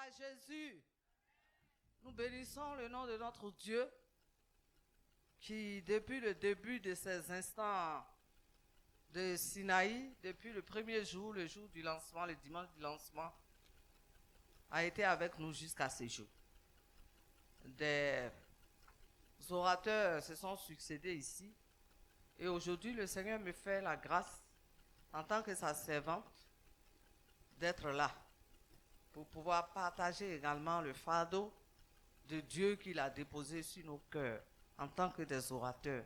à Jésus. Nous bénissons le nom de notre Dieu qui, depuis le début de ces instants de Sinaï, depuis le premier jour, le jour du lancement, le dimanche du lancement, a été avec nous jusqu'à ce jour. Des orateurs se sont succédés ici et aujourd'hui le Seigneur me fait la grâce en tant que sa servante d'être là pour pouvoir partager également le fardeau de Dieu qu'il a déposé sur nos cœurs en tant que des orateurs.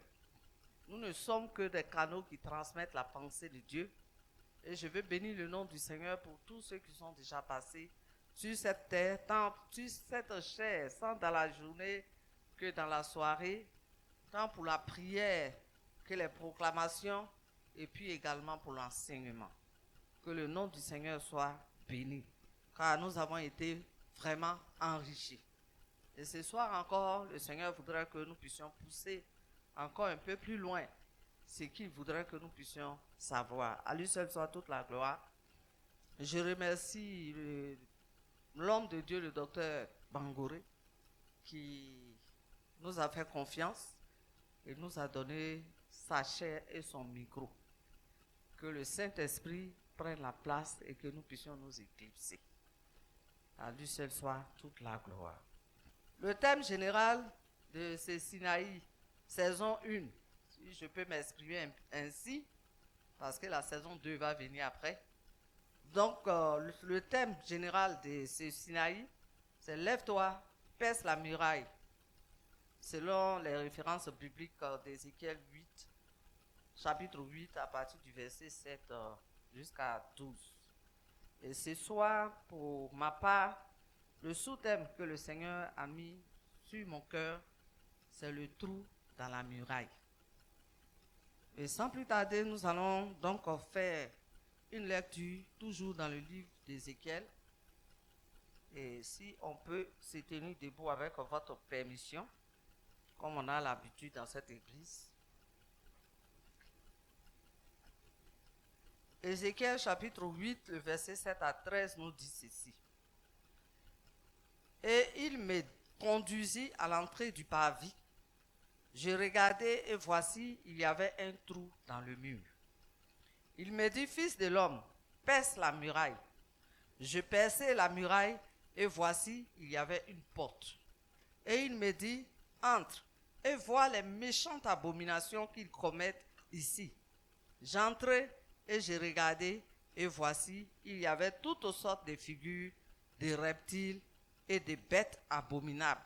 Nous ne sommes que des canaux qui transmettent la pensée de Dieu et je veux bénir le nom du Seigneur pour tous ceux qui sont déjà passés sur cette terre, tant sur cette chair, tant dans la journée que dans la soirée, tant pour la prière que les proclamations et puis également pour l'enseignement. Que le nom du Seigneur soit béni, car nous avons été vraiment enrichis. Et ce soir encore, le Seigneur voudrait que nous puissions pousser encore un peu plus loin ce qu'il voudrait que nous puissions savoir. À lui seul soit toute la gloire. Je remercie l'homme de Dieu, le docteur Bangouré, qui nous a fait confiance et nous a donné sa chair et son micro. Que le Saint-Esprit prenne la place et que nous puissions nous éclipser. À lui seul soit toute la gloire. Le thème général de ce Sinaï, saison 1, si je peux m'exprimer ainsi, parce que la saison 2 va venir après. Donc, le thème général de ce Sinaï, c'est « Lève-toi, perce la muraille », selon les références bibliques d'Ézéchiel 8, chapitre 8, à partir du verset 7 jusqu'à 12. Et ce soir, pour ma part, le sous-thème que le Seigneur a mis sur mon cœur, c'est le trou dans la muraille. Et sans plus tarder, nous allons donc faire une lecture toujours dans le livre d'Ézéchiel. Et si on peut se tenir debout avec votre permission, comme on a l'habitude dans cette église. Ézéchiel chapitre 8, le verset 7 à 13 nous dit ceci. Et il me conduisit à l'entrée du parvis. Je regardai et voici, il y avait un trou dans le mur. Il me dit, fils de l'homme, perce la muraille. Je perçai la muraille et voici, il y avait une porte. Et il me dit, entre et vois les méchantes abominations qu'ils commettent ici. J'entrai et je regardai et voici, il y avait toutes sortes de figures, de reptiles et de bêtes abominables.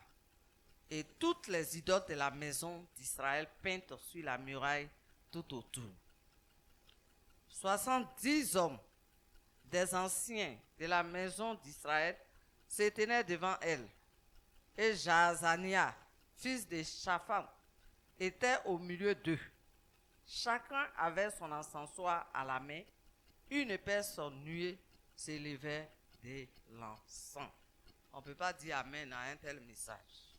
Et toutes les idoles de la maison d'Israël peintes sur la muraille tout autour. 70 hommes, des anciens de la maison d'Israël, se tenaient devant elle. Et Jaazania, fils de Shaphan, était au milieu d'eux. Chacun avait son encensoir à la main. Une personne nuée s'élevait de l'encens. On ne peut pas dire amen à un tel message.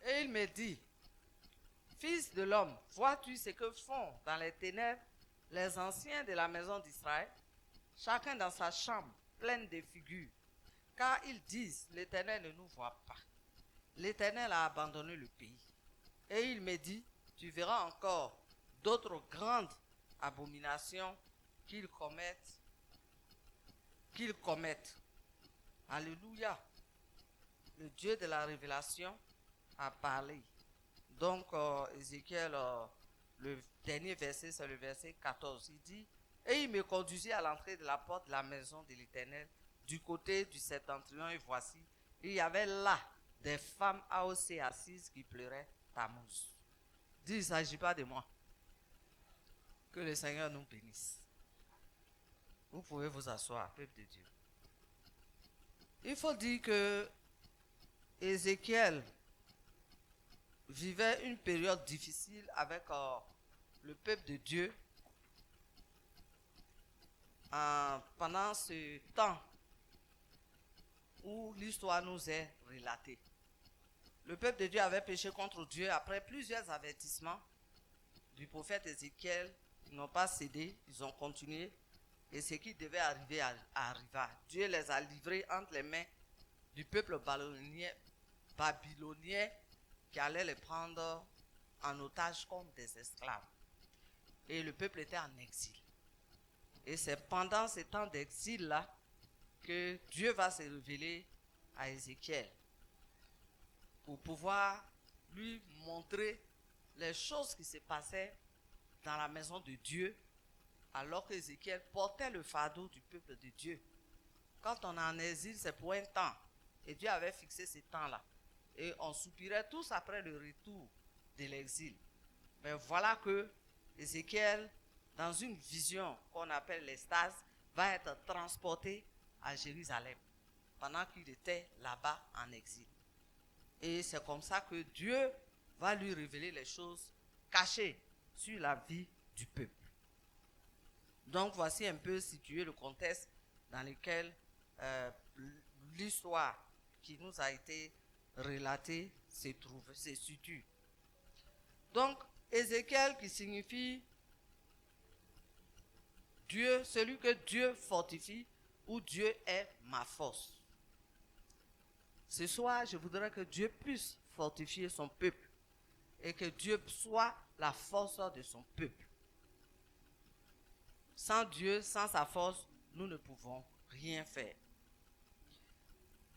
Et il me dit, fils de l'homme, vois-tu ce que font dans les ténèbres les anciens de la maison d'Israël, chacun dans sa chambre, pleine de figures, car ils disent, l'Éternel ne nous voit pas. L'Éternel a abandonné le pays. Et il me dit, tu verras encore d'autres grandes abominations qu'ils commettent. Alléluia. Le Dieu de la révélation a parlé. Donc, Ézéchiel, le dernier verset, c'est le verset 14. Il dit, et il me conduisit à l'entrée de la porte de la maison de l'Éternel, du côté du septentrion, et voici, il y avait là des femmes AOC assises qui pleuraient Tammuz. Dis, il ne s'agit pas de moi. Que le Seigneur nous bénisse. Vous pouvez vous asseoir, peuple de Dieu. Il faut dire que Ézéchiel vivait une période difficile avec le peuple de Dieu pendant ce temps où l'histoire nous est relatée. Le peuple de Dieu avait péché contre Dieu après plusieurs avertissements du prophète Ézéchiel. Ils n'ont pas cédé, ils ont continué Et ce qui devait arriver arriva. Dieu les a livrés entre les mains du peuple babylonien qui allait les prendre en otage comme des esclaves. Et le peuple était en exil. Et c'est pendant ces temps d'exil-là que Dieu va se révéler à Ézéchiel pour pouvoir lui montrer les choses qui se passaient dans la maison de Dieu alors qu'Ézéchiel portait le fardeau du peuple de Dieu. Quand on est en exil, c'est pour un temps. Et Dieu avait fixé ce temps-là. Et on soupirait tous après le retour de l'exil. Mais voilà que Ézéchiel, dans une vision qu'on appelle l'extase, va être transporté à Jérusalem pendant qu'il était là-bas en exil. Et c'est comme ça que Dieu va lui révéler les choses cachées sur la vie du peuple. Donc voici un peu situé le contexte dans lequel l'histoire qui nous a été relatée se situe. Donc Ézéchiel qui signifie Dieu, celui que Dieu fortifie ou Dieu est ma force. Ce soir, je voudrais que Dieu puisse fortifier son peuple et que Dieu soit la force de son peuple. Sans Dieu, sans sa force, nous ne pouvons rien faire.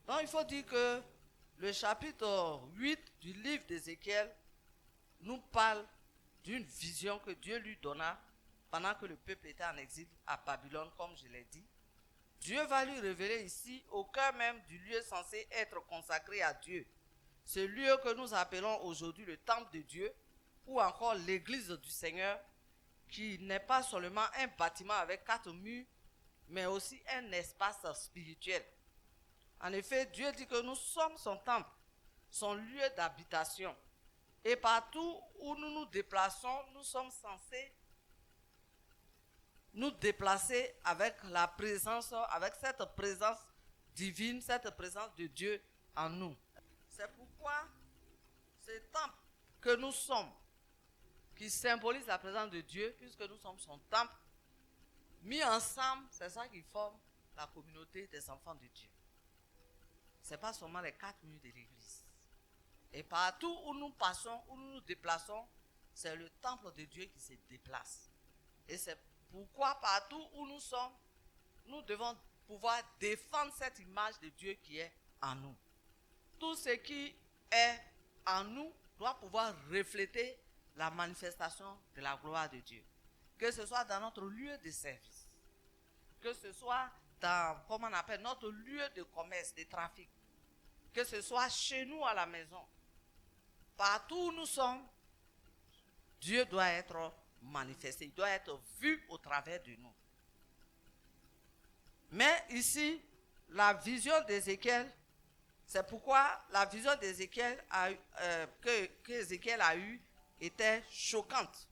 Donc il faut dire que le chapitre 8 du livre d'Ézéchiel nous parle d'une vision que Dieu lui donna pendant que le peuple était en exil à Babylone, comme je l'ai dit. Dieu va lui révéler ici au cœur même du lieu censé être consacré à Dieu. Ce lieu que nous appelons aujourd'hui le temple de Dieu ou encore l'église du Seigneur, qui n'est pas seulement un bâtiment avec 4 murs, mais aussi un espace spirituel. En effet, Dieu dit que nous sommes son temple, son lieu d'habitation. Et partout où nous nous déplaçons, nous sommes censés nous déplacer avec la présence, avec cette présence divine, cette présence de Dieu en nous. C'est pourquoi ce temple que nous sommes, qui symbolise la présence de Dieu, puisque nous sommes son temple, mis ensemble, c'est ça qui forme la communauté des enfants de Dieu. Ce n'est pas seulement les 4 murs de l'église. Et partout où nous passons, où nous nous déplaçons, c'est le temple de Dieu qui se déplace. Et c'est pourquoi partout où nous sommes, nous devons pouvoir défendre cette image de Dieu qui est en nous. Tout ce qui est en nous doit pouvoir refléter la manifestation de la gloire de Dieu. Que ce soit dans notre lieu de service, que ce soit dans, comment on appelle, notre lieu de commerce, de trafic, que ce soit chez nous à la maison, partout où nous sommes, Dieu doit être manifesté, il doit être vu au travers de nous. Mais ici, la vision d'Ézéchiel, c'est pourquoi la vision d'Ézéchiel que Ézéchiel a eue était choquante.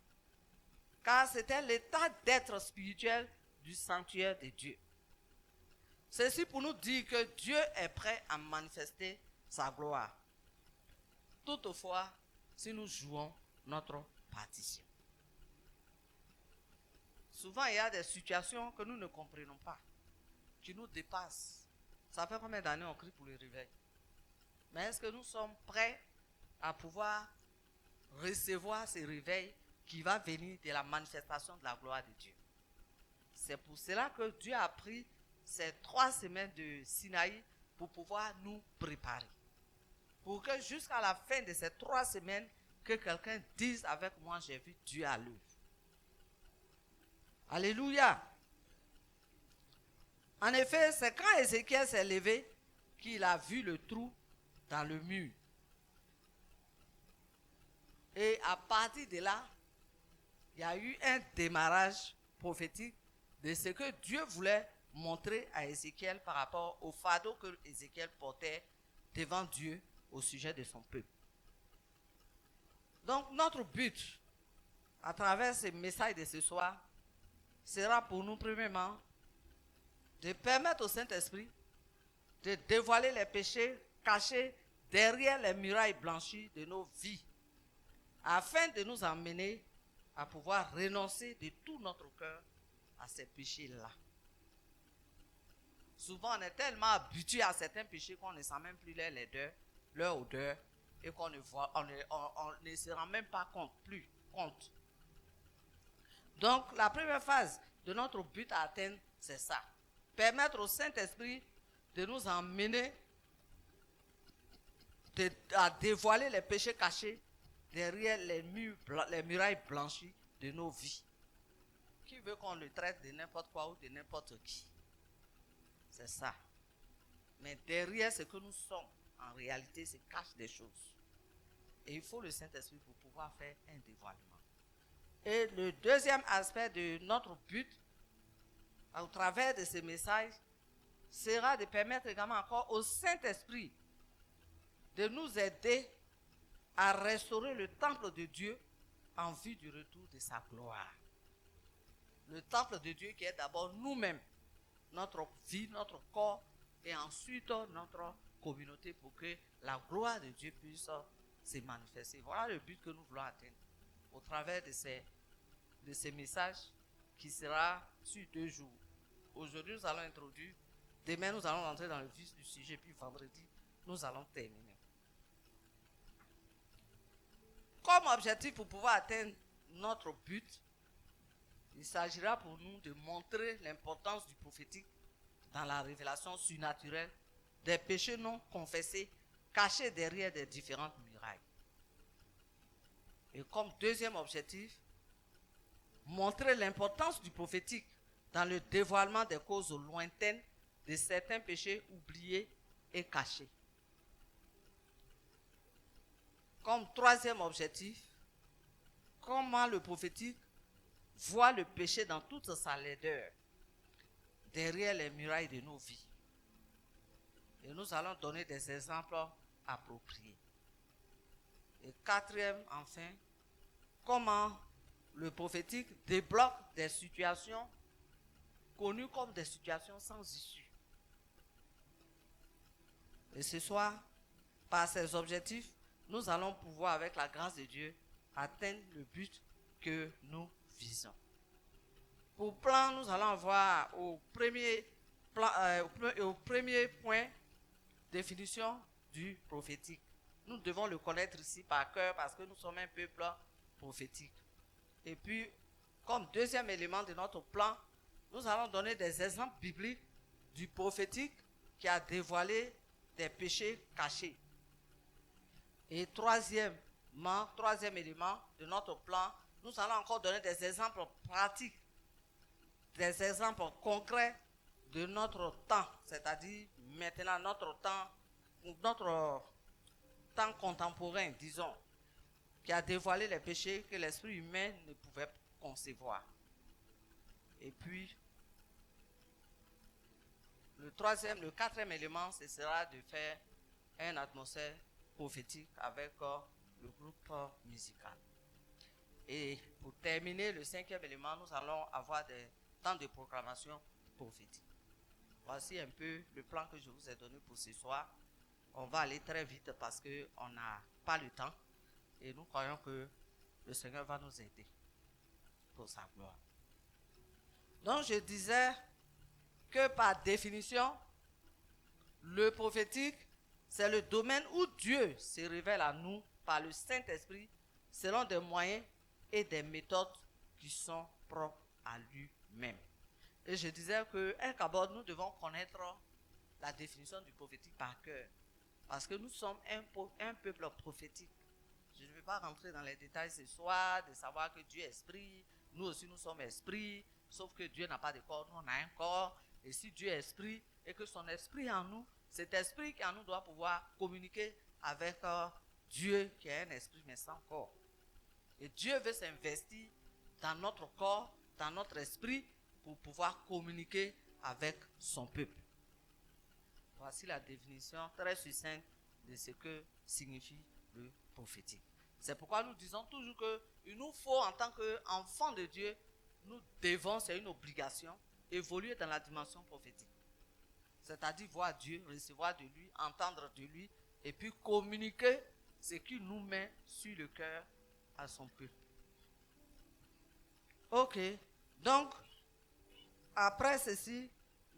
Car c'était l'état d'être spirituel du sanctuaire de Dieu. Ceci pour nous dire que Dieu est prêt à manifester sa gloire. Toutefois, si nous jouons notre partition. Souvent, il y a des situations que nous ne comprenons pas, qui nous dépassent. Ça fait combien d'années on crie pour le réveil? Mais est-ce que nous sommes prêts à pouvoir recevoir ce réveil qui va venir de la manifestation de la gloire de Dieu? C'est pour cela que Dieu a pris ces 3 semaines de Sinaï pour pouvoir nous préparer. Pour que jusqu'à la fin de ces 3 semaines, que quelqu'un dise avec moi, j'ai vu Dieu à l'œuvre. Alléluia. En effet, c'est quand Ézéchiel s'est levé qu'il a vu le trou dans le mur. Et à partir de là, il y a eu un démarrage prophétique de ce que Dieu voulait montrer à Ézéchiel par rapport au fardeau que Ézéchiel portait devant Dieu au sujet de son peuple. Donc notre but, à travers ce message de ce soir, sera pour nous premièrement de permettre au Saint-Esprit de dévoiler les péchés cachés derrière les murailles blanchies de nos vies, afin de nous emmener à pouvoir renoncer de tout notre cœur à ces péchés-là. souvent on est tellement habitué à certains péchés qu'on ne sent même plus leur odeur et qu'on ne voit, on ne se rend même pas compte, compte. Donc la première phase de notre but à atteindre, c'est ça. Permettre au Saint-Esprit de nous emmener à dévoiler les péchés cachés derrière les murailles blanchies de nos vies. Qui veut qu'on le traite de n'importe quoi ou de n'importe qui? C'est ça. Mais derrière ce que nous sommes, en réalité, se cachent des choses. Et il faut le Saint-Esprit pour pouvoir faire un dévoilement. Et le deuxième aspect de notre but, au travers de ce message, sera de permettre également encore au Saint-Esprit de nous aider à restaurer le temple de Dieu en vue du retour de sa gloire. Le temple de Dieu qui est d'abord nous-mêmes, notre vie, notre corps, et ensuite notre communauté pour que la gloire de Dieu puisse se manifester. Voilà le but que nous voulons atteindre au travers de ces messages qui sera sur 2 jours. Aujourd'hui, nous allons introduire, demain, nous allons rentrer dans le vif du sujet, puis vendredi, nous allons terminer. Comme objectif pour pouvoir atteindre notre but, il s'agira pour nous de montrer l'importance du prophétique dans la révélation surnaturelle des péchés non confessés cachés derrière des différentes murailles. Et comme deuxième objectif, montrer l'importance du prophétique dans le dévoilement des causes lointaines de certains péchés oubliés et cachés. Comme troisième objectif, comment le prophétique voit le péché dans toute sa laideur derrière les murailles de nos vies. Et nous allons donner des exemples appropriés. Et quatrième, enfin, comment le prophétique débloque des situations connues comme des situations sans issue. Et ce soir, par ces objectifs, nous allons pouvoir, avec la grâce de Dieu, atteindre le but que nous visons. Pour plan, nous allons voir au premier point, définition du prophétique. Nous devons le connaître ici par cœur parce que nous sommes un peuple prophétique. Et puis, comme deuxième élément de notre plan, nous allons donner des exemples bibliques du prophétique qui a dévoilé des péchés cachés. Et troisième élément de notre plan, nous allons encore donner des exemples pratiques, des exemples concrets de notre temps, c'est-à-dire maintenant notre temps contemporain, disons, qui a dévoilé les péchés que l'esprit humain ne pouvait concevoir. Et puis, le quatrième élément, ce sera de faire une atmosphère prophétique avec le groupe musical. Et pour terminer, le cinquième élément, nous allons avoir des temps de proclamation prophétique. Voici un peu le plan que je vous ai donné pour ce soir. On va aller très vite parce qu'on n'a pas le temps et nous croyons que le Seigneur va nous aider pour sa gloire. Donc je disais que par définition, le prophétique, c'est le domaine où Dieu se révèle à nous par le Saint-Esprit selon des moyens et des méthodes qui sont propres à lui-même. Et je disais qu'à Kabod, nous devons connaître la définition du prophétique par cœur. Parce que nous sommes un peuple prophétique. Je ne vais pas rentrer dans les détails ce soir, de savoir que Dieu est esprit. Nous aussi, nous sommes esprit. Sauf que Dieu n'a pas de corps, nous on a un corps. Et si Dieu est esprit et que son esprit en nous, cet esprit qui en nous doit pouvoir communiquer avec Dieu qui est un esprit mais sans corps. Et Dieu veut s'investir dans notre corps, dans notre esprit, pour pouvoir communiquer avec son peuple. Voici la définition très succincte de ce que signifie le prophétique. C'est pourquoi nous disons toujours qu'il nous faut, en tant qu'enfants de Dieu, nous devons, c'est une obligation, évoluer dans la dimension prophétique. C'est-à-dire voir Dieu, recevoir de lui, entendre de lui, et puis communiquer ce qu'il nous met sur le cœur à son peuple. Ok, donc, après ceci,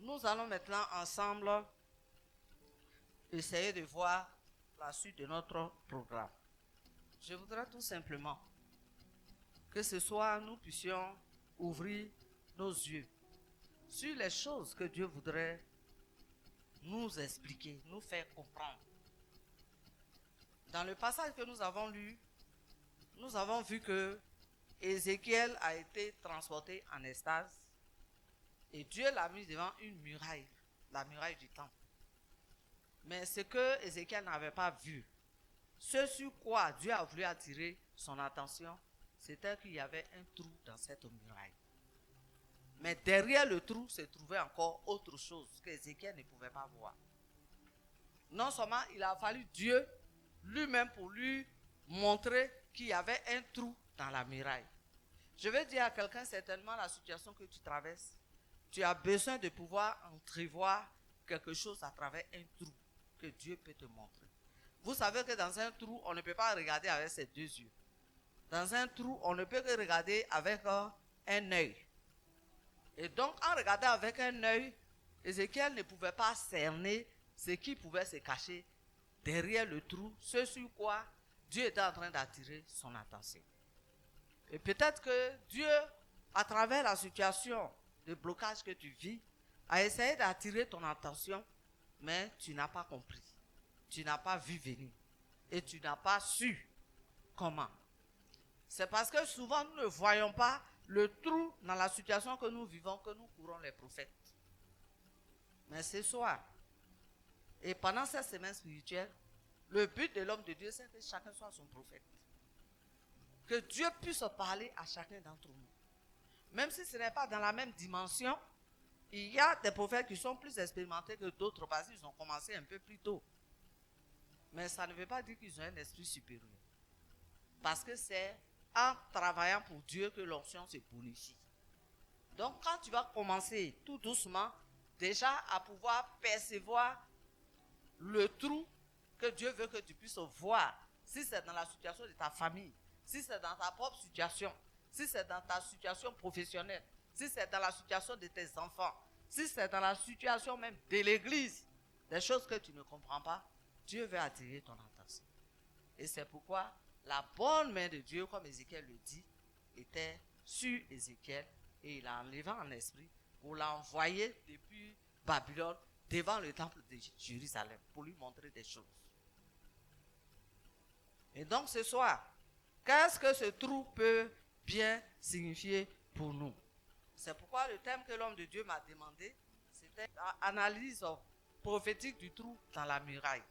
Nous allons maintenant ensemble essayer de voir la suite de notre programme. Je voudrais tout simplement que ce soir nous puissions ouvrir nos yeux sur les choses que Dieu voudrait nous expliquer, nous faire comprendre. Dans le passage que nous avons lu, nous avons vu que Ézéchiel a été transporté en extase et Dieu l'a mis devant une muraille, la muraille du temple. Mais ce que Ézéchiel n'avait pas vu, ce sur quoi Dieu a voulu attirer son attention, c'était qu'il y avait un trou dans cette muraille. Mais derrière le trou se trouvait encore autre chose qu'Ézéchiel ne pouvait pas voir. Non seulement il a fallu Dieu lui-même pour lui montrer qu'il y avait un trou dans la muraille. Je vais dire à quelqu'un certainement la situation que tu traverses. Tu as besoin de pouvoir entrevoir quelque chose à travers un trou que Dieu peut te montrer. Vous savez que dans un trou, on ne peut pas regarder avec ses deux yeux. Dans un trou, on ne peut que regarder avec un œil. Et donc, en regardant avec un œil, Ézéchiel ne pouvait pas cerner ce qui pouvait se cacher derrière le trou, ce sur quoi Dieu était en train d'attirer son attention. Et peut-être que Dieu, à travers la situation de blocage que tu vis, a essayé d'attirer ton attention, mais tu n'as pas compris. Tu n'as pas vu venir. Et tu n'as pas su comment. C'est parce que souvent nous ne voyons pas le trou dans la situation que nous vivons, que nous courons les prophètes. Mais ce soir, et pendant cette semaine spirituelle, le but de l'homme de Dieu, c'est que chacun soit son prophète. Que Dieu puisse parler à chacun d'entre nous. Même si ce n'est pas dans la même dimension, il y a des prophètes qui sont plus expérimentés que d'autres parce qu'ils ont commencé un peu plus tôt. Mais ça ne veut pas dire qu'ils ont un esprit supérieur. Parce que c'est en travaillant pour Dieu que l'onction se bonifie. Donc quand tu vas commencer tout doucement, déjà à pouvoir percevoir le trou que Dieu veut que tu puisses voir, si c'est dans la situation de ta famille, si c'est dans ta propre situation, si c'est dans ta situation professionnelle, si c'est dans la situation de tes enfants, si c'est dans la situation même de l'église, des choses que tu ne comprends pas, Dieu veut attirer ton attention. Et c'est pourquoi la bonne main de Dieu, comme Ézéchiel le dit, était sur Ézéchiel et il l'a enlevé en esprit pour l'envoyer depuis Babylone devant le temple de Jérusalem pour lui montrer des choses. Et donc ce soir, qu'est-ce que ce trou peut bien signifier pour nous? C'est pourquoi le thème que l'homme de Dieu m'a demandé, c'était l'analyse prophétique du trou dans la muraille.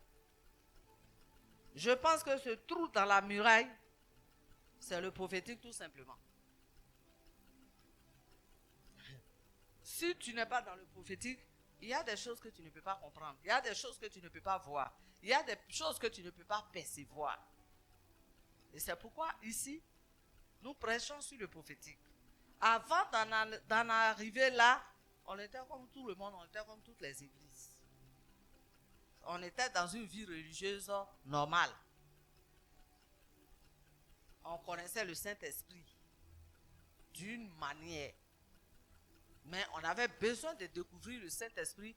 Je pense que ce trou dans la muraille, c'est le prophétique tout simplement. Si tu n'es pas dans le prophétique, il y a des choses que tu ne peux pas comprendre. Il y a des choses que tu ne peux pas voir. Il y a des choses que tu ne peux pas percevoir. Et c'est pourquoi ici, nous prêchons sur le prophétique. Avant d'en arriver là, on était comme tout le monde, on était comme toutes les églises. On était dans une vie religieuse normale. On connaissait le Saint-Esprit d'une manière. Mais on avait besoin de découvrir le Saint-Esprit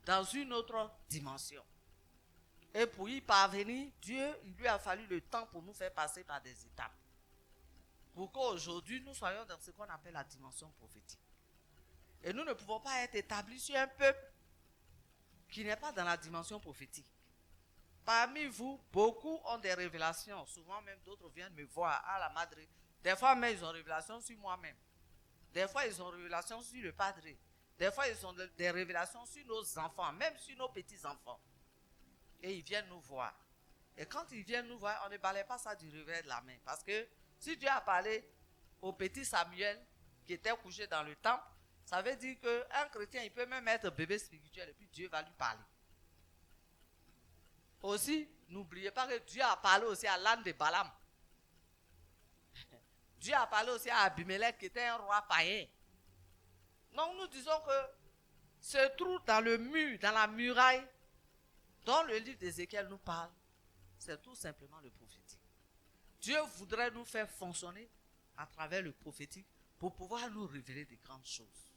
dans une autre dimension. Et pour y parvenir, Dieu, il lui a fallu le temps pour nous faire passer par des étapes. Pour qu'aujourd'hui, nous soyons dans ce qu'on appelle la dimension prophétique. Et nous ne pouvons pas être établis sur un peuple qui n'est pas dans la dimension prophétique. Parmi vous, beaucoup ont des révélations. Souvent même, d'autres viennent me voir à la madre. Des fois même, ils ont des révélations sur moi-même. Des fois, ils ont des révélations sur le padre. Des fois, ils ont des révélations sur nos enfants, même sur nos petits-enfants. Et ils viennent nous voir. Et quand ils viennent nous voir, on ne balaye pas ça du revers de la main. Parce que si Dieu a parlé au petit Samuel, qui était couché dans le temple, ça veut dire qu'un chrétien, il peut même être bébé spirituel et puis Dieu va lui parler. Aussi, n'oubliez pas que Dieu a parlé aussi à l'âne de Balaam. Dieu a parlé aussi à Abimelech qui était un roi païen. Donc nous disons que ce trou dans le mur, dans la muraille, dont le livre d'Ézéchiel nous parle, c'est tout simplement le prophétique. Dieu voudrait nous faire fonctionner à travers le prophétique pour pouvoir nous révéler de grandes choses.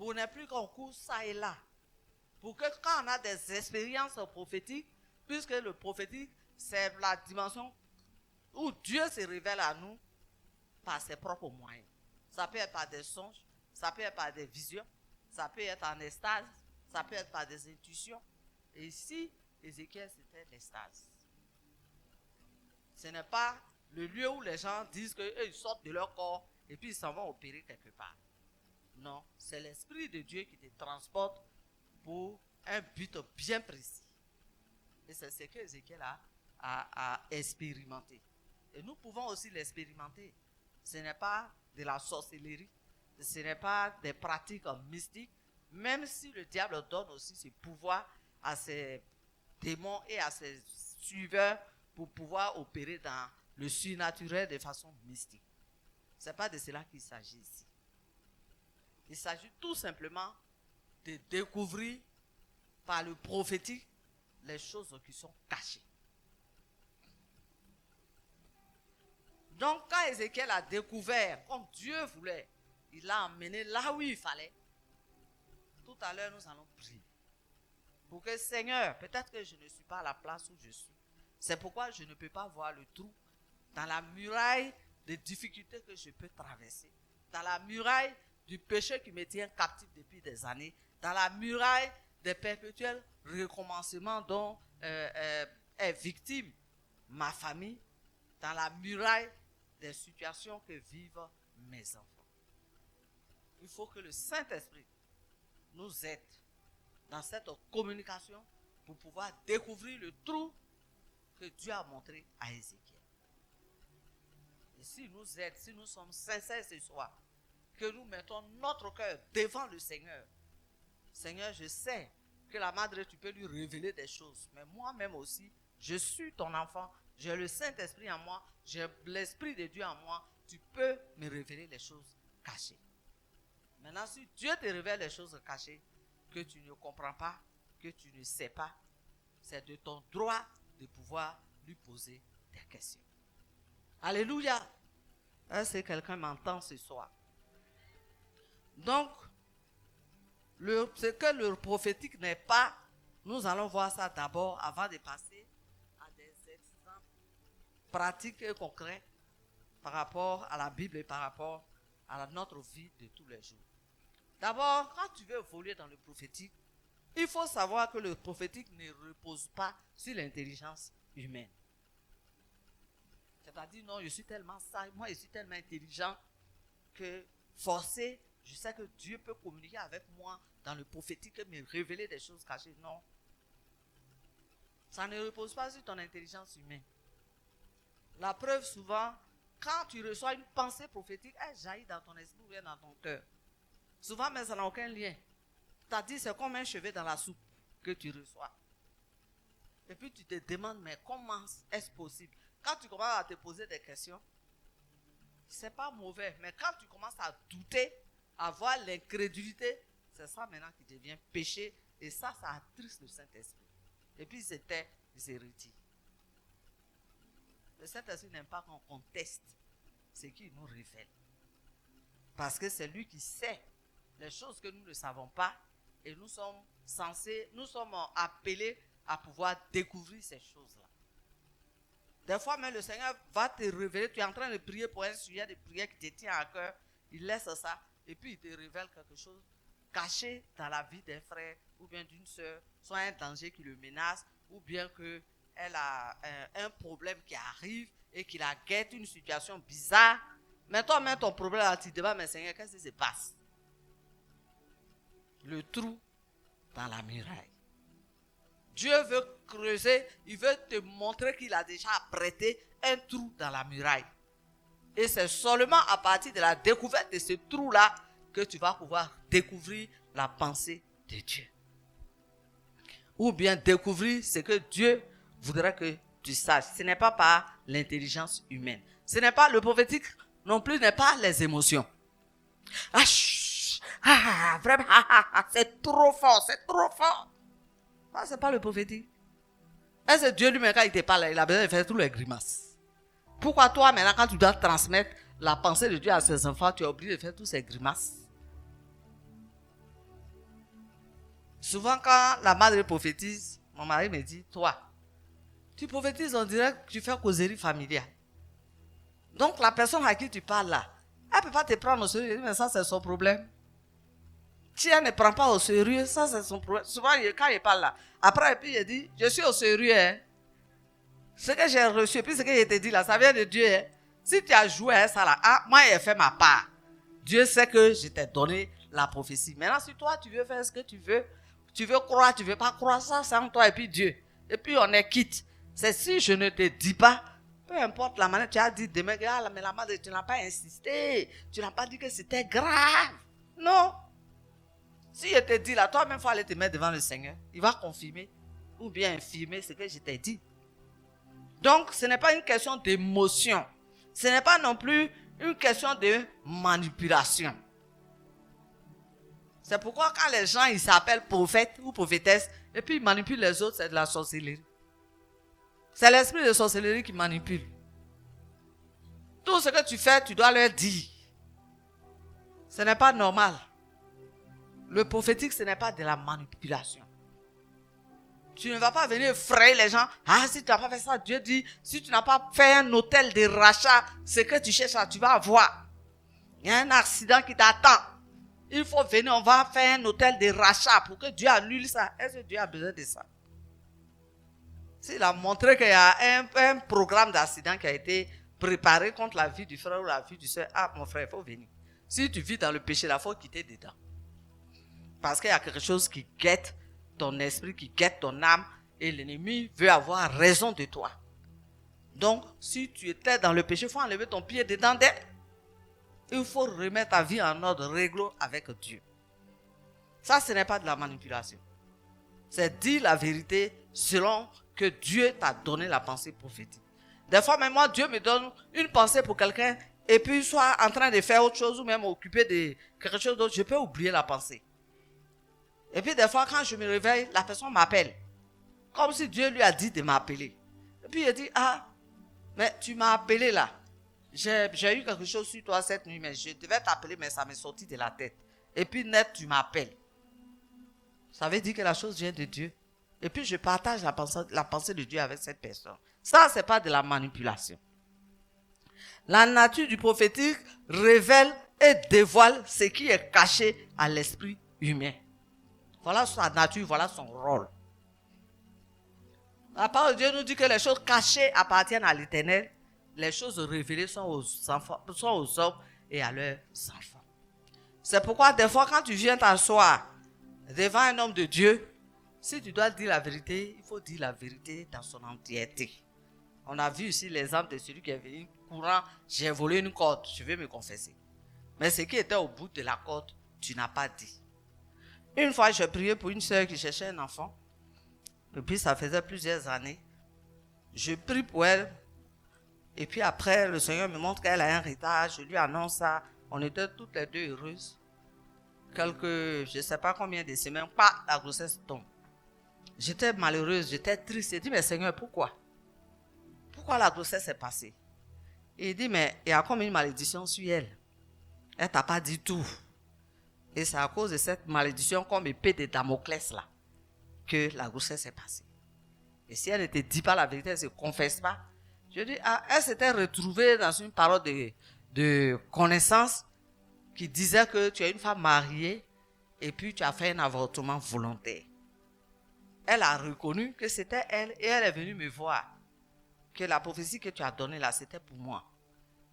pour ne plus qu'on court ça et là. Pour que quand on a des expériences prophétiques, puisque le prophétique, c'est la dimension où Dieu se révèle à nous par ses propres moyens. Ça peut être par des songes, ça peut être par des visions, ça peut être en extase, ça peut être par des intuitions. Et ici, Ézéchiel, c'était l'extase. Ce n'est pas le lieu où les gens disent qu'ils sortent de leur corps et puis ils s'en vont opérer quelque part. Non, c'est l'Esprit de Dieu qui te transporte pour un but bien précis. Et c'est ce que Ézéchiel a expérimenté. Et nous pouvons aussi l'expérimenter. Ce n'est pas de la sorcellerie, ce n'est pas des pratiques mystiques, même si le diable donne aussi ses pouvoirs à ses démons et à ses suiveurs pour pouvoir opérer dans le surnaturel de façon mystique. Ce n'est pas de cela qu'il s'agit ici. Il s'agit tout simplement de découvrir par le prophétique les choses qui sont cachées. Donc quand Ézéchiel a découvert, comme Dieu voulait, il l'a emmené là où il fallait. Tout à l'heure, nous allons prier. Pour que Seigneur, peut-être que je ne suis pas à la place où je suis. C'est pourquoi je ne peux pas voir le trou dans la muraille des difficultés que je peux traverser. Dans la muraille du péché qui me tient captif depuis des années. Dans la muraille des perpétuels recommencements dont est victime ma famille. Dans la muraille des situations que vivent mes enfants. Il faut que le Saint-Esprit nous aide dans cette communication pour pouvoir découvrir le trou que Dieu a montré à Ézéchiel. Et s'il nous aide, si nous sommes sincères ce soir, que nous mettons notre cœur devant le Seigneur. Seigneur, je sais que la Madre, tu peux lui révéler des choses, mais moi-même aussi, je suis ton enfant, j'ai le Saint-Esprit en moi, j'ai l'Esprit de Dieu en moi, tu peux me révéler les choses cachées. Maintenant, si Dieu te révèle les choses cachées, que tu ne comprends pas, que tu ne sais pas, c'est de ton droit de pouvoir lui poser des questions. Alléluia. Est-ce que quelqu'un m'entend ce soir? Donc, ce que le prophétique n'est pas, nous allons voir ça d'abord avant de passer à des exemples pratiques et concrets par rapport à la Bible et par rapport à notre vie de tous les jours. D'abord, quand tu veux évoluer dans le prophétique, il faut savoir que le prophétique ne repose pas sur l'intelligence humaine. C'est-à-dire, non, je suis tellement sage, moi je suis tellement intelligent que forcé, je sais que Dieu peut communiquer avec moi dans le prophétique et me révéler des choses cachées. Non. Ça ne repose pas sur ton intelligence humaine. La preuve souvent, quand tu reçois une pensée prophétique, elle jaillit dans ton esprit ou bien dans ton cœur. Souvent, mais ça n'a aucun lien. C'est-à-dire, c'est comme un cheveu dans la soupe que tu reçois. Et puis tu te demandes, mais comment est-ce possible? Quand tu commences à te poser des questions, c'est pas mauvais. Mais quand tu commences à douter, à avoir l'incrédulité, c'est ça maintenant qui devient péché. Et ça attriste le Saint-Esprit. Et puis il se tait, il se retire. Le Saint-Esprit n'aime pas qu'on conteste ce qu'il nous révèle. Parce que c'est lui qui sait les choses que nous ne savons pas. Et nous sommes appelés à pouvoir découvrir ces choses-là. Des fois même le Seigneur va te révéler, tu es en train de prier pour un sujet de prière qui te tient à cœur, il laisse ça, et puis il te révèle quelque chose caché dans la vie d'un frère ou bien d'une soeur, soit un danger qui le menace, ou bien qu'elle a un problème qui arrive et qu'il la guette, une situation bizarre. Mais toi, mets ton problème là, tu te dis, mais Seigneur, qu'est-ce qui se passe? Le trou dans la muraille. Dieu veut creuser, il veut te montrer qu'il a déjà apprêté un trou dans la muraille. Et c'est seulement à partir de la découverte de ce trou-là que tu vas pouvoir découvrir la pensée de Dieu. Ou bien découvrir ce que Dieu voudrait que tu saches. Ce n'est pas par l'intelligence humaine. Ce n'est pas le prophétique non plus, n'est pas les émotions. Vraiment, c'est trop fort, c'est trop fort. Ah, c'est pas le prophétique. Et c'est Dieu lui-même, quand il te parle, il a besoin de faire tous les grimaces. Pourquoi toi, maintenant, quand tu dois transmettre la pensée de Dieu à ses enfants, tu es obligé de faire tous ces grimaces? Souvent, quand la madre prophétise, mon mari me dit, toi, tu prophétises, on dirait que tu fais causerie familiale. Donc, la personne à qui tu parles là, elle ne peut pas te prendre au sérieux, mais ça, c'est son problème. Si elle ne prend pas au sérieux, ça, c'est son problème. Souvent, quand il parle là, après, puis il dit, je suis au sérieux. Hein. Ce que j'ai reçu, puis ce que je t'ai dit là, ça vient de Dieu. Hein. Si tu as joué à ça là, moi, j'ai fait ma part. Dieu sait que je t'ai donné la prophétie. Maintenant, si toi, tu veux faire ce que tu veux croire, tu ne veux pas croire, ça, c'est entre toi et puis Dieu. Et puis, on est quitte. C'est si je ne te dis pas, peu importe la manière, tu as dit demain, mais la madre, tu n'as pas insisté. Tu n'as pas dit que c'était grave. Non. Si je te dis là, toi-même, il faut aller te mettre devant le Seigneur. Il va confirmer ou bien infirmer ce que je t'ai dit. Donc, ce n'est pas une question d'émotion. Ce n'est pas non plus une question de manipulation. C'est pourquoi quand les gens ils s'appellent prophètes ou prophétesses et puis ils manipulent les autres, c'est de la sorcellerie. C'est l'esprit de sorcellerie qui manipule. Tout ce que tu fais, tu dois leur dire. Ce n'est pas normal. Le prophétique, ce n'est pas de la manipulation. Tu ne vas pas venir effrayer les gens. Ah, si tu n'as pas fait ça, Dieu dit, si tu n'as pas fait un hôtel de rachat, ce que tu cherches, tu vas avoir. Il y a un accident qui t'attend. Il faut venir, on va faire un hôtel de rachat pour que Dieu annule ça. Est-ce que Dieu a besoin de ça? S'il a montré qu'il y a un programme d'accident qui a été préparé contre la vie du frère ou la vie du soeur, ah, mon frère, il faut venir. Si tu vis dans le péché, il faut quitter dedans. Parce qu'il y a quelque chose qui guette ton esprit, qui guette ton âme, et l'ennemi veut avoir raison de toi. Donc, si tu étais dans le péché, il faut enlever ton pied dedans. Il faut remettre ta vie en ordre, réglo avec Dieu. Ça, ce n'est pas de la manipulation. C'est dire la vérité selon que Dieu t'a donné la pensée prophétique. Des fois, même moi, Dieu me donne une pensée pour quelqu'un, et puis soit en train de faire autre chose, ou même occupé de quelque chose d'autre, je peux oublier la pensée. Et puis des fois, quand je me réveille, la personne m'appelle. Comme si Dieu lui a dit de m'appeler. Et puis il dit, ah, mais tu m'as appelé là. J'ai eu quelque chose sur toi cette nuit, mais je devais t'appeler, mais ça m'est sorti de la tête. Et puis net, tu m'appelles. Ça veut dire que la chose vient de Dieu. Et puis je partage la pensée de Dieu avec cette personne. Ça, ce n'est pas de la manipulation. La nature du prophétique révèle et dévoile ce qui est caché à l'esprit humain. Voilà sa nature, voilà son rôle. La parole de Dieu nous dit que les choses cachées appartiennent à l'Éternel. Les choses révélées sont aux enfants, sont aux hommes et à leurs enfants. C'est pourquoi des fois quand tu viens t'asseoir devant un homme de Dieu, si tu dois dire la vérité, il faut dire la vérité dans son entièreté. On a vu ici l'exemple de celui qui est venu courant, j'ai volé une corde, je vais me confesser. Mais ce qui était au bout de la corde, tu n'as pas dit. Une fois, j'ai prié pour une soeur qui cherchait un enfant. Et puis, ça faisait plusieurs années. Je prie pour elle. Et puis après, le Seigneur me montre qu'elle a un retard. Je lui annonce ça. On était toutes les deux heureuses. Je ne sais pas combien de semaines, la grossesse tombe. J'étais malheureuse, j'étais triste. J'ai dit, mais Seigneur, pourquoi? Pourquoi la grossesse est passée? Et il dit, mais il y a comme une malédiction sur elle. Elle ne t'a pas dit tout. Et c'est à cause de cette malédiction, comme épée de Damoclès là, que la grossesse est passée. Et si elle ne te dit pas la vérité, elle ne se confesse pas. Je dis, ah, elle s'était retrouvée dans une parole de connaissance qui disait que tu es une femme mariée et puis tu as fait un avortement volontaire. Elle a reconnu que c'était elle et elle est venue me voir. Que la prophétie que tu as donnée là, c'était pour moi.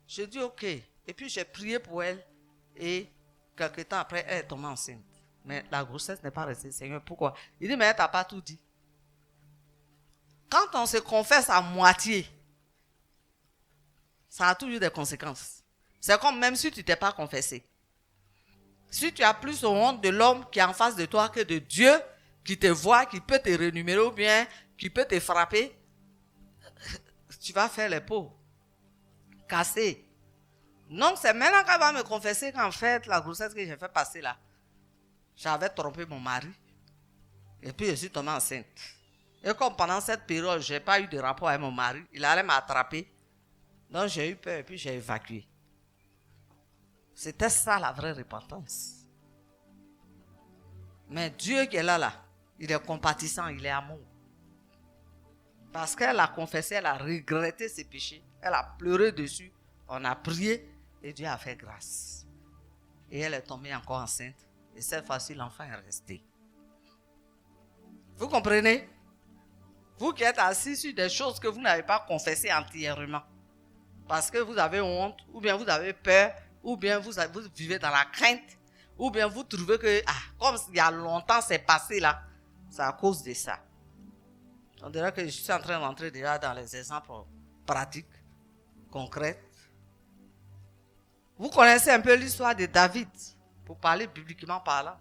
Je dis, ok. Et puis j'ai prié pour elle et quelque temps après, elle est tombée enceinte. Mais la grossesse n'est pas restée. Seigneur, pourquoi? Il dit, mais elle t'a pas tout dit. Quand on se confesse à moitié, ça a toujours des conséquences. C'est comme même si tu ne t'es pas confessé. Si tu as plus honte de l'homme qui est en face de toi que de Dieu, qui te voit, qui peut te rémunérer ou bien qui peut te frapper, tu vas faire les peaux cassées. Donc c'est maintenant qu'elle va me confesser qu'en fait, la grossesse que j'ai fait passer là, j'avais trompé mon mari. Et puis je suis tombée enceinte. Et comme pendant cette période, je n'ai pas eu de rapport avec mon mari, il allait m'attraper. Donc j'ai eu peur et puis j'ai évacué. C'était ça la vraie repentance. Mais Dieu qui est là, il est compatissant, il est amour. Parce qu'elle a confessé, elle a regretté ses péchés. Elle a pleuré dessus. On a prié et Dieu a fait grâce. Et elle est tombée encore enceinte. Et cette fois-ci, l'enfant est resté. Vous comprenez? Vous qui êtes assis sur des choses que vous n'avez pas confessées entièrement. Parce que vous avez honte, ou bien vous avez peur, ou bien vous vivez dans la crainte, ou bien vous trouvez que, comme il y a longtemps c'est passé là, c'est à cause de ça. On dirait que je suis en train d'entrer déjà dans les exemples pratiques, concrets. Vous connaissez un peu l'histoire de David, pour parler bibliquement parlant.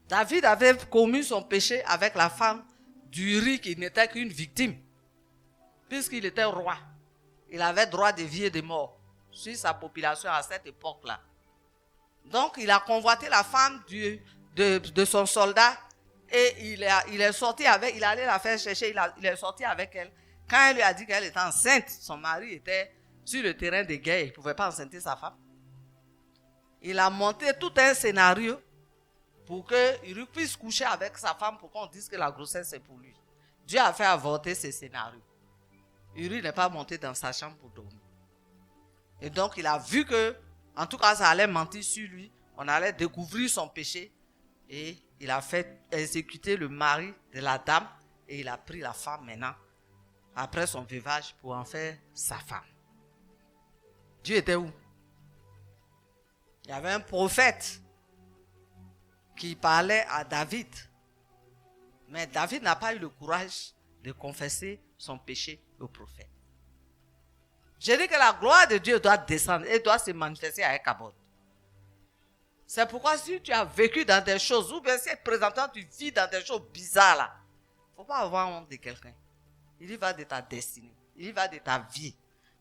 David avait commis son péché avec la femme d'Uri qui n'était qu'une victime, puisqu'il était roi. Il avait droit de vie et de mort sur sa population à cette époque-là. Donc il a convoité la femme de son soldat et il est sorti avec, il allait la faire chercher, il est sorti avec elle. Quand elle lui a dit qu'elle était enceinte, son mari était sur le terrain de guerre, il ne pouvait pas enceinter sa femme. Il a monté tout un scénario pour qu'il puisse coucher avec sa femme pour qu'on dise que la grossesse c'est pour lui. Dieu a fait avorter ce scénario. Uri n'est pas monté dans sa chambre pour dormir. Et donc il a vu que, en tout cas ça allait mentir sur lui, on allait découvrir son péché et il a fait exécuter le mari de la dame et il a pris la femme maintenant, après son veuvage, pour en faire sa femme. Dieu était où? Il y avait un prophète qui parlait à David. Mais David n'a pas eu le courage de confesser son péché au prophète. Je dis que la gloire de Dieu doit descendre et doit se manifester avec Kabod. C'est pourquoi si tu as vécu dans des choses, ou bien si présentement tu vis dans des choses bizarres là, il ne faut pas avoir honte de quelqu'un. Il y va de ta destinée, il y va de ta vie.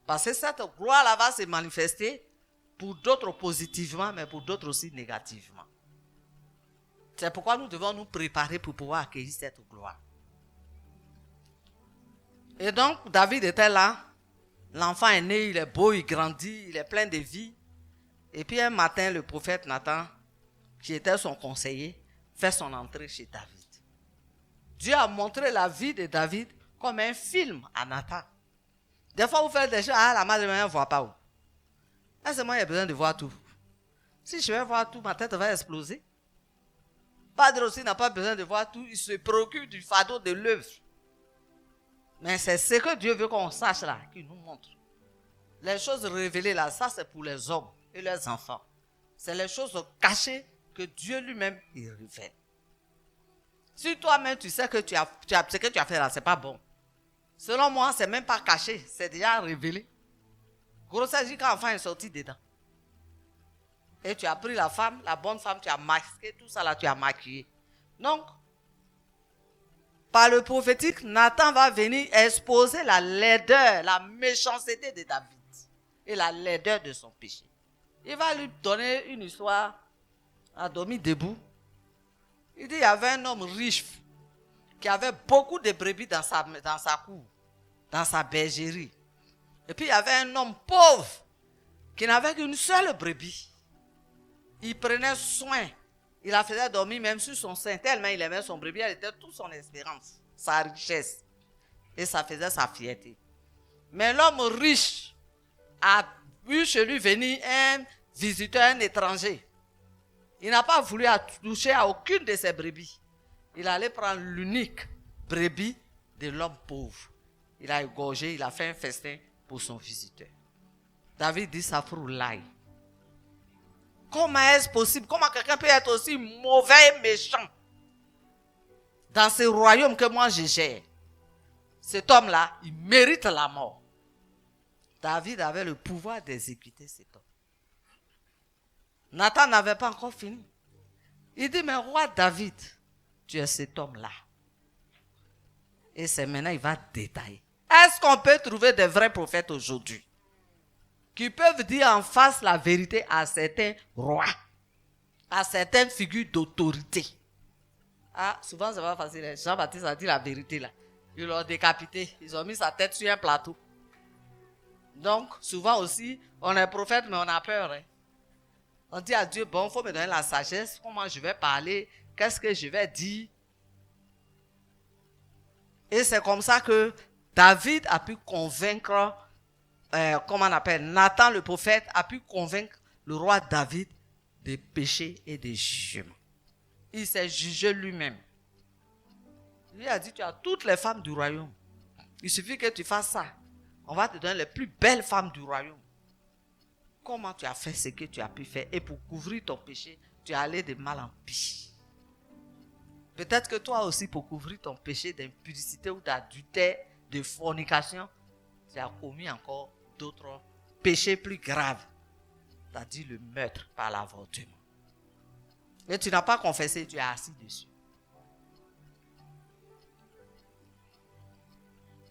Parce que cette gloire-là va se manifester pour d'autres positivement, mais pour d'autres aussi négativement. C'est pourquoi nous devons nous préparer pour pouvoir accueillir cette gloire. Et donc, David était là. L'enfant est né, il est beau, il grandit, il est plein de vie. Et puis un matin, le prophète Nathan, qui était son conseiller, fait son entrée chez David. Dieu a montré la vie de David comme un film à Nathan. Des fois, vous faites des choses, la mère de ne voit pas où. Là, c'est moi qui ai besoin de voir tout. Si je vais voir tout, ma tête va exploser. Padre aussi n'a pas besoin de voir tout, il se préoccupe du fardeau de l'œuvre. Mais c'est ce que Dieu veut qu'on sache là, qu'il nous montre. Les choses révélées là, ça c'est pour les hommes et les enfants. C'est les choses cachées que Dieu lui-même il révèle. Si toi-même tu sais que ce que tu as fait là, c'est pas bon. Selon moi, c'est même pas caché, c'est déjà révélé. Grossesse, quand l'enfant est sorti dedans. Et tu as pris la femme, la bonne femme, tu as masqué tout ça là, tu as maquillé. Donc, par le prophétique, Nathan va venir exposer la laideur, la méchanceté de David et la laideur de son péché. Il va lui donner une histoire à dormir debout. Il dit il y avait un homme riche qui avait beaucoup de brebis dans sa cour, dans sa bergerie. Et puis il y avait un homme pauvre qui n'avait qu'une seule brebis. Il prenait soin. Il la faisait dormir même sur son sein. Tellement il aimait son brebis, elle était toute son espérance, sa richesse. Et ça faisait sa fierté. Mais l'homme riche a vu chez lui venir un visiteur, un étranger. Il n'a pas voulu toucher à aucune de ses brebis. Il allait prendre l'unique brebis de l'homme pauvre. Il a égorgé, il a fait un festin pour son visiteur. David dit ça pour l'ail. Comment est-ce possible? Comment quelqu'un peut être aussi mauvais et méchant dans ce royaume que moi je gère? Cet homme-là, il mérite la mort. David avait le pouvoir d'exécuter cet homme. Nathan n'avait pas encore fini. Il dit, mais roi David, tu es cet homme-là. Et c'est maintenant, il va détailler. Est-ce qu'on peut trouver des vrais prophètes aujourd'hui qui peuvent dire en face la vérité à certains rois, à certaines figures d'autorité? Ah, souvent c'est pas facile. Jean-Baptiste a dit la vérité là. Ils l'ont décapité. Ils ont mis sa tête sur un plateau. Donc, souvent aussi, on est prophète, mais on a peur. Hein. On dit à Dieu, bon, il faut me donner la sagesse. Comment je vais parler qu'est-ce que je vais dire? Et c'est comme ça que David a pu convaincre, comment on appelle, Nathan le prophète a pu convaincre le roi David des péchés et des jugements. Il s'est jugé lui-même. Il a dit, tu as toutes les femmes du royaume. Il suffit que tu fasses ça. On va te donner les plus belles femmes du royaume. Comment tu as fait ce que tu as pu faire? Et pour couvrir ton péché, tu es allé de mal en pis. Peut-être que toi aussi, pour couvrir ton péché d'impudicité ou d'adultère, de fornication, tu as commis encore d'autres péchés plus graves. C'est-à-dire le meurtre par l'avortement. Et tu n'as pas confessé, tu es assis dessus.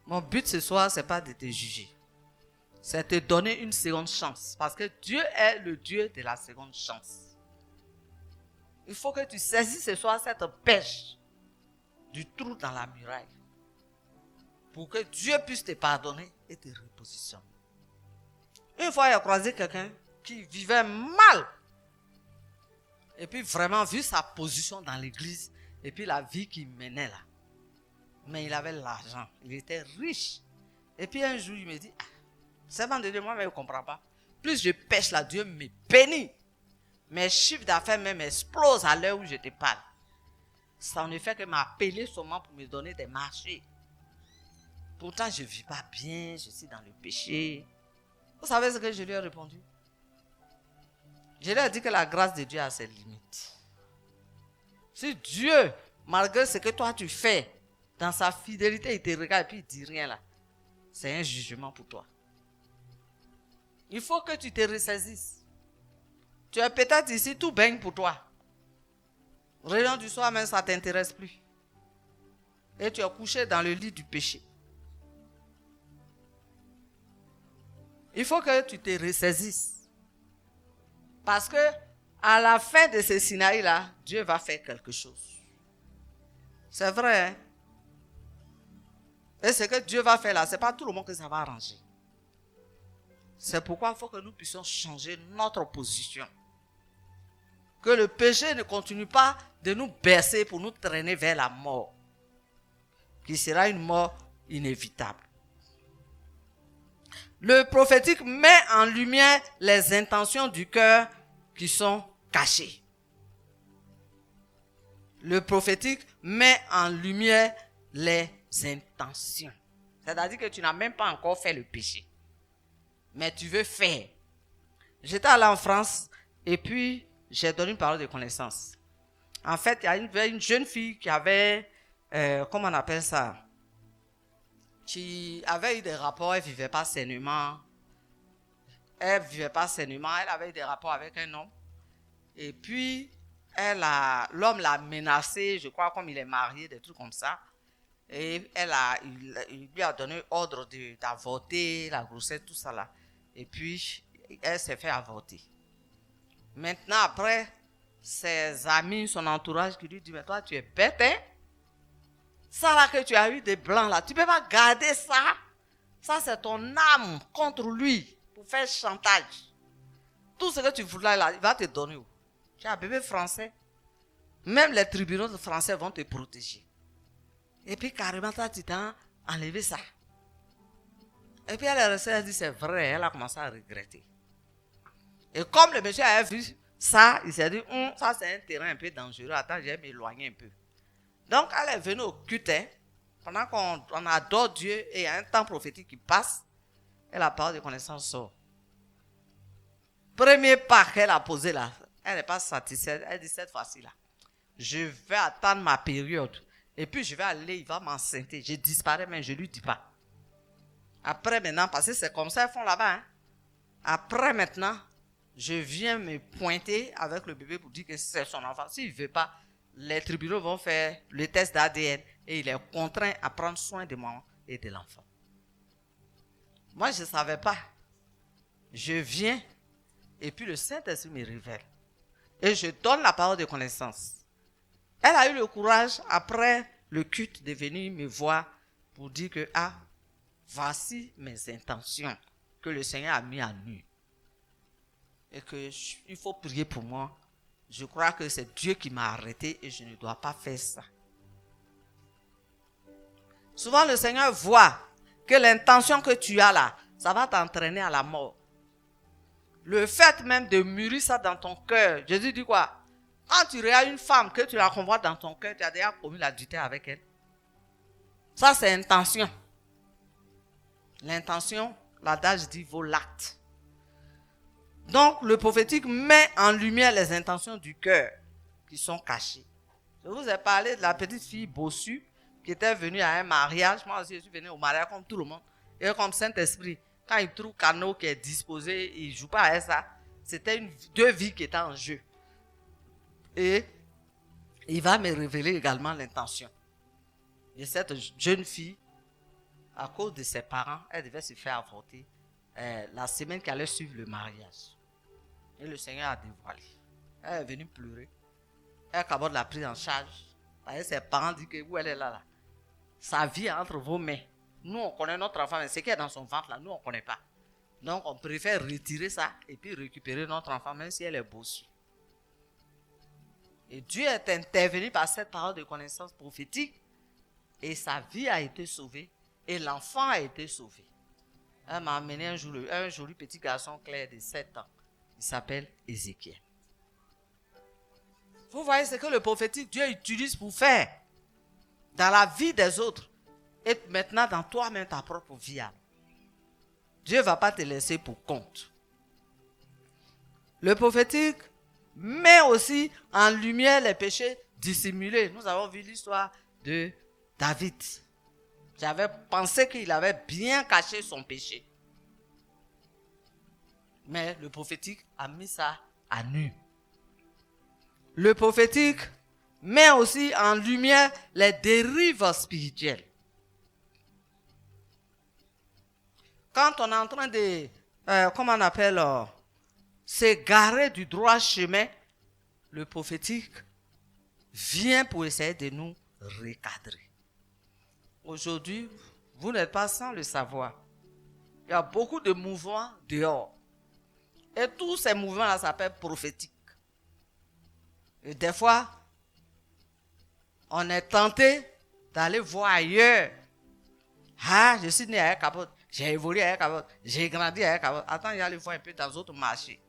Mon but ce soir, ce n'est pas de te juger. C'est de te donner une seconde chance. Parce que Dieu est le Dieu de la seconde chance. Il faut que tu saisisses ce soir cette pêche du trou dans la muraille. Pour que Dieu puisse te pardonner et te repositionner. Une fois, il a croisé quelqu'un qui vivait mal. Et puis vraiment, vu sa position dans l'église, et puis la vie qu'il menait là. Mais il avait l'argent, il était riche. Et puis un jour, il me dit, servant de Dieu, moi, je ne comprends pas. Plus je pêche là, Dieu me bénit. Mes chiffres d'affaires même explosent à l'heure où je te parle. Ça ne fait que m'appeler seulement pour me donner des marchés. Pourtant, je ne vis pas bien, je suis dans le péché. Vous savez ce que je lui ai répondu? Je lui ai dit que la grâce de Dieu a ses limites. Si Dieu, malgré ce que toi tu fais, dans sa fidélité, il te regarde et puis il ne dit rien là, c'est un jugement pour toi. Il faut que tu te ressaisisses. Tu es peut-être ici, tout baigne pour toi. Réunion du soir, même ça ne t'intéresse plus. Et tu es couché dans le lit du péché. Il faut que tu te ressaisisses. Parce que à la fin de ce Sinaï-là, Dieu va faire quelque chose. C'est vrai, hein? Et ce que Dieu va faire là, ce n'est pas tout le monde que ça va arranger. C'est pourquoi il faut que nous puissions changer notre position. Que le péché ne continue pas de nous bercer pour nous traîner vers la mort. Qui sera une mort inévitable. Le prophétique met en lumière les intentions du cœur qui sont cachées. Le prophétique met en lumière les intentions. C'est-à-dire que tu n'as même pas encore fait le péché. Mais tu veux faire. J'étais allé en France et puis j'ai donné une parole de connaissance. En fait, il y avait une jeune fille qui avait, comment on appelle ça? Qui avait eu des rapports, elle ne vivait pas sainement. Elle avait eu des rapports avec un homme. Et puis, l'homme l'a menacée, je crois, comme il est marié, des trucs comme ça. Et il lui a donné ordre d'avorter, la grossesse, tout ça là. Et puis, elle s'est fait avorter. Maintenant, après, ses amis, son entourage qui lui dit, mais toi, tu es bête, hein? Ça là que tu as eu des blancs là, tu ne peux pas garder ça. Ça, c'est ton âme contre lui pour faire chantage. Tout ce que tu voudras là, il va te donner. Tu as un bébé français. Même les tribunaux français vont te protéger. Et puis carrément, toi, tu t'as enlevé ça. Et puis elle est restée, elle dit c'est vrai, elle a commencé à regretter. Et comme le monsieur avait vu ça, il s'est dit, ça c'est un terrain un peu dangereux, attends, je vais m'éloigner un peu. Donc elle est venue au culte, pendant qu'on adore Dieu et il y a un temps prophétique qui passe, et la parole de connaissance sort. Premier pas qu'elle a posé là, elle n'est pas satisfaite, elle dit cette fois-ci là, je vais attendre ma période, et puis je vais aller, il va m'enceinter, je disparais mais je ne lui dis pas. Après maintenant, parce que c'est comme ça, ils font là-bas. Hein. Après maintenant, je viens me pointer avec le bébé pour dire que c'est son enfant. S'il ne veut pas, les tribunaux vont faire le test d'ADN et il est contraint à prendre soin de moi et de l'enfant. Moi, je ne savais pas. Je viens et puis le Saint-Esprit me révèle. Et je donne la parole de connaissance. Elle a eu le courage, après le culte, de venir me voir pour dire que, voici mes intentions que le Seigneur a mis en nu. Et qu'il faut prier pour moi je crois que c'est Dieu qui m'a arrêté et je ne dois pas faire ça. Souvent, le Seigneur voit que l'intention que tu as là, ça va t'entraîner à la mort. Le fait même de mûrir ça dans ton cœur, Jésus dit quoi? Quand tu regardes une femme que tu la convoites dans ton cœur, tu as déjà commis l'adultère avec elle. Ça, c'est intention. L'intention, l'adage dit, vaut l'acte. Donc, le prophétique met en lumière les intentions du cœur qui sont cachées. Je vous ai parlé de la petite fille bossue qui était venue à un mariage. Moi aussi, je suis venu au mariage comme tout le monde. Et comme Saint-Esprit, quand il trouve Cano qui est disposé, il ne joue pas à ça. C'était deux vies qui étaient en jeu. Et il va me révéler également l'intention. Et cette jeune fille, à cause de ses parents, elle devait se faire avorter la semaine qui allait suivre le mariage. Et le Seigneur a dévoilé. Elle est venue pleurer. Elle acabou de la prise en charge. Et ses parents disent que où elle est là. Sa vie est entre vos mains. Nous, on connaît notre enfant, mais ce qui est dans son ventre là, nous, on ne connaît pas. Donc, on préfère retirer ça et puis récupérer notre enfant, même si elle est bossue. Et Dieu est intervenu par cette parole de connaissance prophétique et sa vie a été sauvée et l'enfant a été sauvé. Elle m'a amené un joli petit garçon clair de 7 ans. Il s'appelle Ézéchiel. Vous voyez ce que le prophétique Dieu utilise pour faire dans la vie des autres et maintenant dans toi-même ta propre vie. Dieu ne va pas te laisser pour compte. Le prophétique met aussi en lumière les péchés dissimulés. Nous avons vu l'histoire de David. J'avais pensé qu'il avait bien caché son péché. Mais le prophétique a mis ça à nu. Le prophétique met aussi en lumière les dérives spirituelles. Quand on est en train de, s'égarer du droit chemin, le prophétique vient pour essayer de nous recadrer. Aujourd'hui, vous n'êtes pas sans le savoir. Il y a beaucoup de mouvements dehors. Et tous ces mouvements-là s'appellent prophétiques. Et des fois, on est tenté d'aller voir ailleurs. Ah, je suis né à Capote, j'ai évolué à Capote, j'ai grandi à Capote. Attends, il y a aller voir un peu dans d'autres marchés.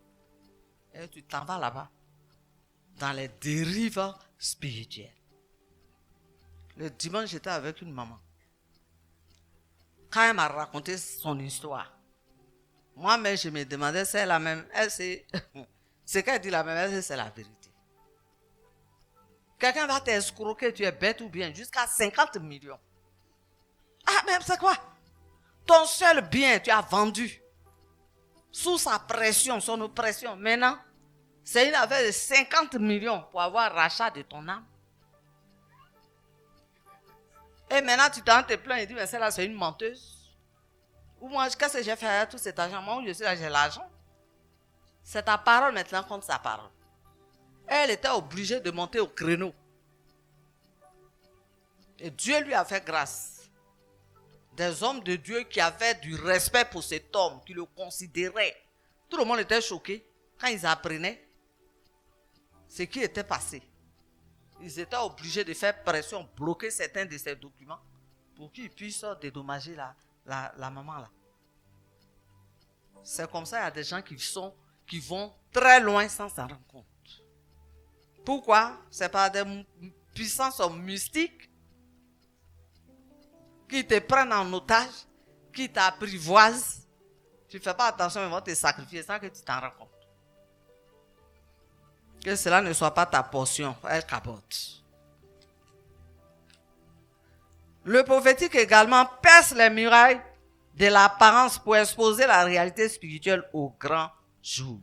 Et tu t'en vas là-bas, dans les dérives spirituelles. Le dimanche, j'étais avec une maman. Quand elle m'a raconté son histoire, moi-même, je me demandais si c'est la même. Ce qu'elle dit la même, c'est la vérité. Quelqu'un va t'escroquer, tu es bête ou bien, jusqu'à 50 millions. Ah, mais c'est quoi? Ton seul bien, tu as vendu. Sous sa pression, son oppression. Maintenant, c'est une affaire de 50 millions pour avoir rachat de ton âme. Et maintenant, tu te plains et dis, mais celle-là, c'est une menteuse. Ou moi, qu'est-ce que j'ai fait avec tout cet argent? Moi, je suis là, j'ai l'argent. C'est ta parole maintenant contre sa parole. Elle était obligée de monter au créneau. Et Dieu lui a fait grâce. Des hommes de Dieu qui avaient du respect pour cet homme, qui le considéraient. Tout le monde était choqué quand ils apprenaient ce qui était passé. Ils étaient obligés de faire pression, bloquer certains de ces documents pour qu'ils puissent dédommager la maman là. C'est comme ça, il y a des gens qui vont très loin sans s'en rendre compte. Pourquoi? C'est par des puissances mystiques qui te prennent en otage, qui t'apprivoisent. Tu ne fais pas attention, ils vont te sacrifier sans que tu t'en rends compte. Que cela ne soit pas ta portion, elle capote. Le prophétique également perce les murailles de l'apparence pour exposer la réalité spirituelle au grand jour.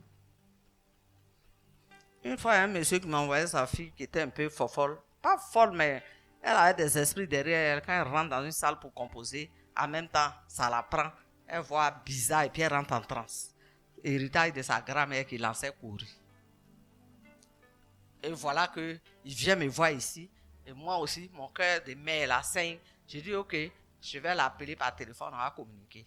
Une fois, il y a un monsieur qui m'a envoyé sa fille qui était un peu folle. Pas folle, mais elle avait des esprits derrière elle. Quand elle rentre dans une salle pour composer, en même temps, ça la prend. Elle voit bizarre et puis elle rentre en transe. Héritage de sa grand-mère qui lançait courir. Et voilà qu'il vient me voir ici. Et moi aussi, mon cœur de mère la saigne. J'ai dit, ok, je vais l'appeler par téléphone, on va communiquer.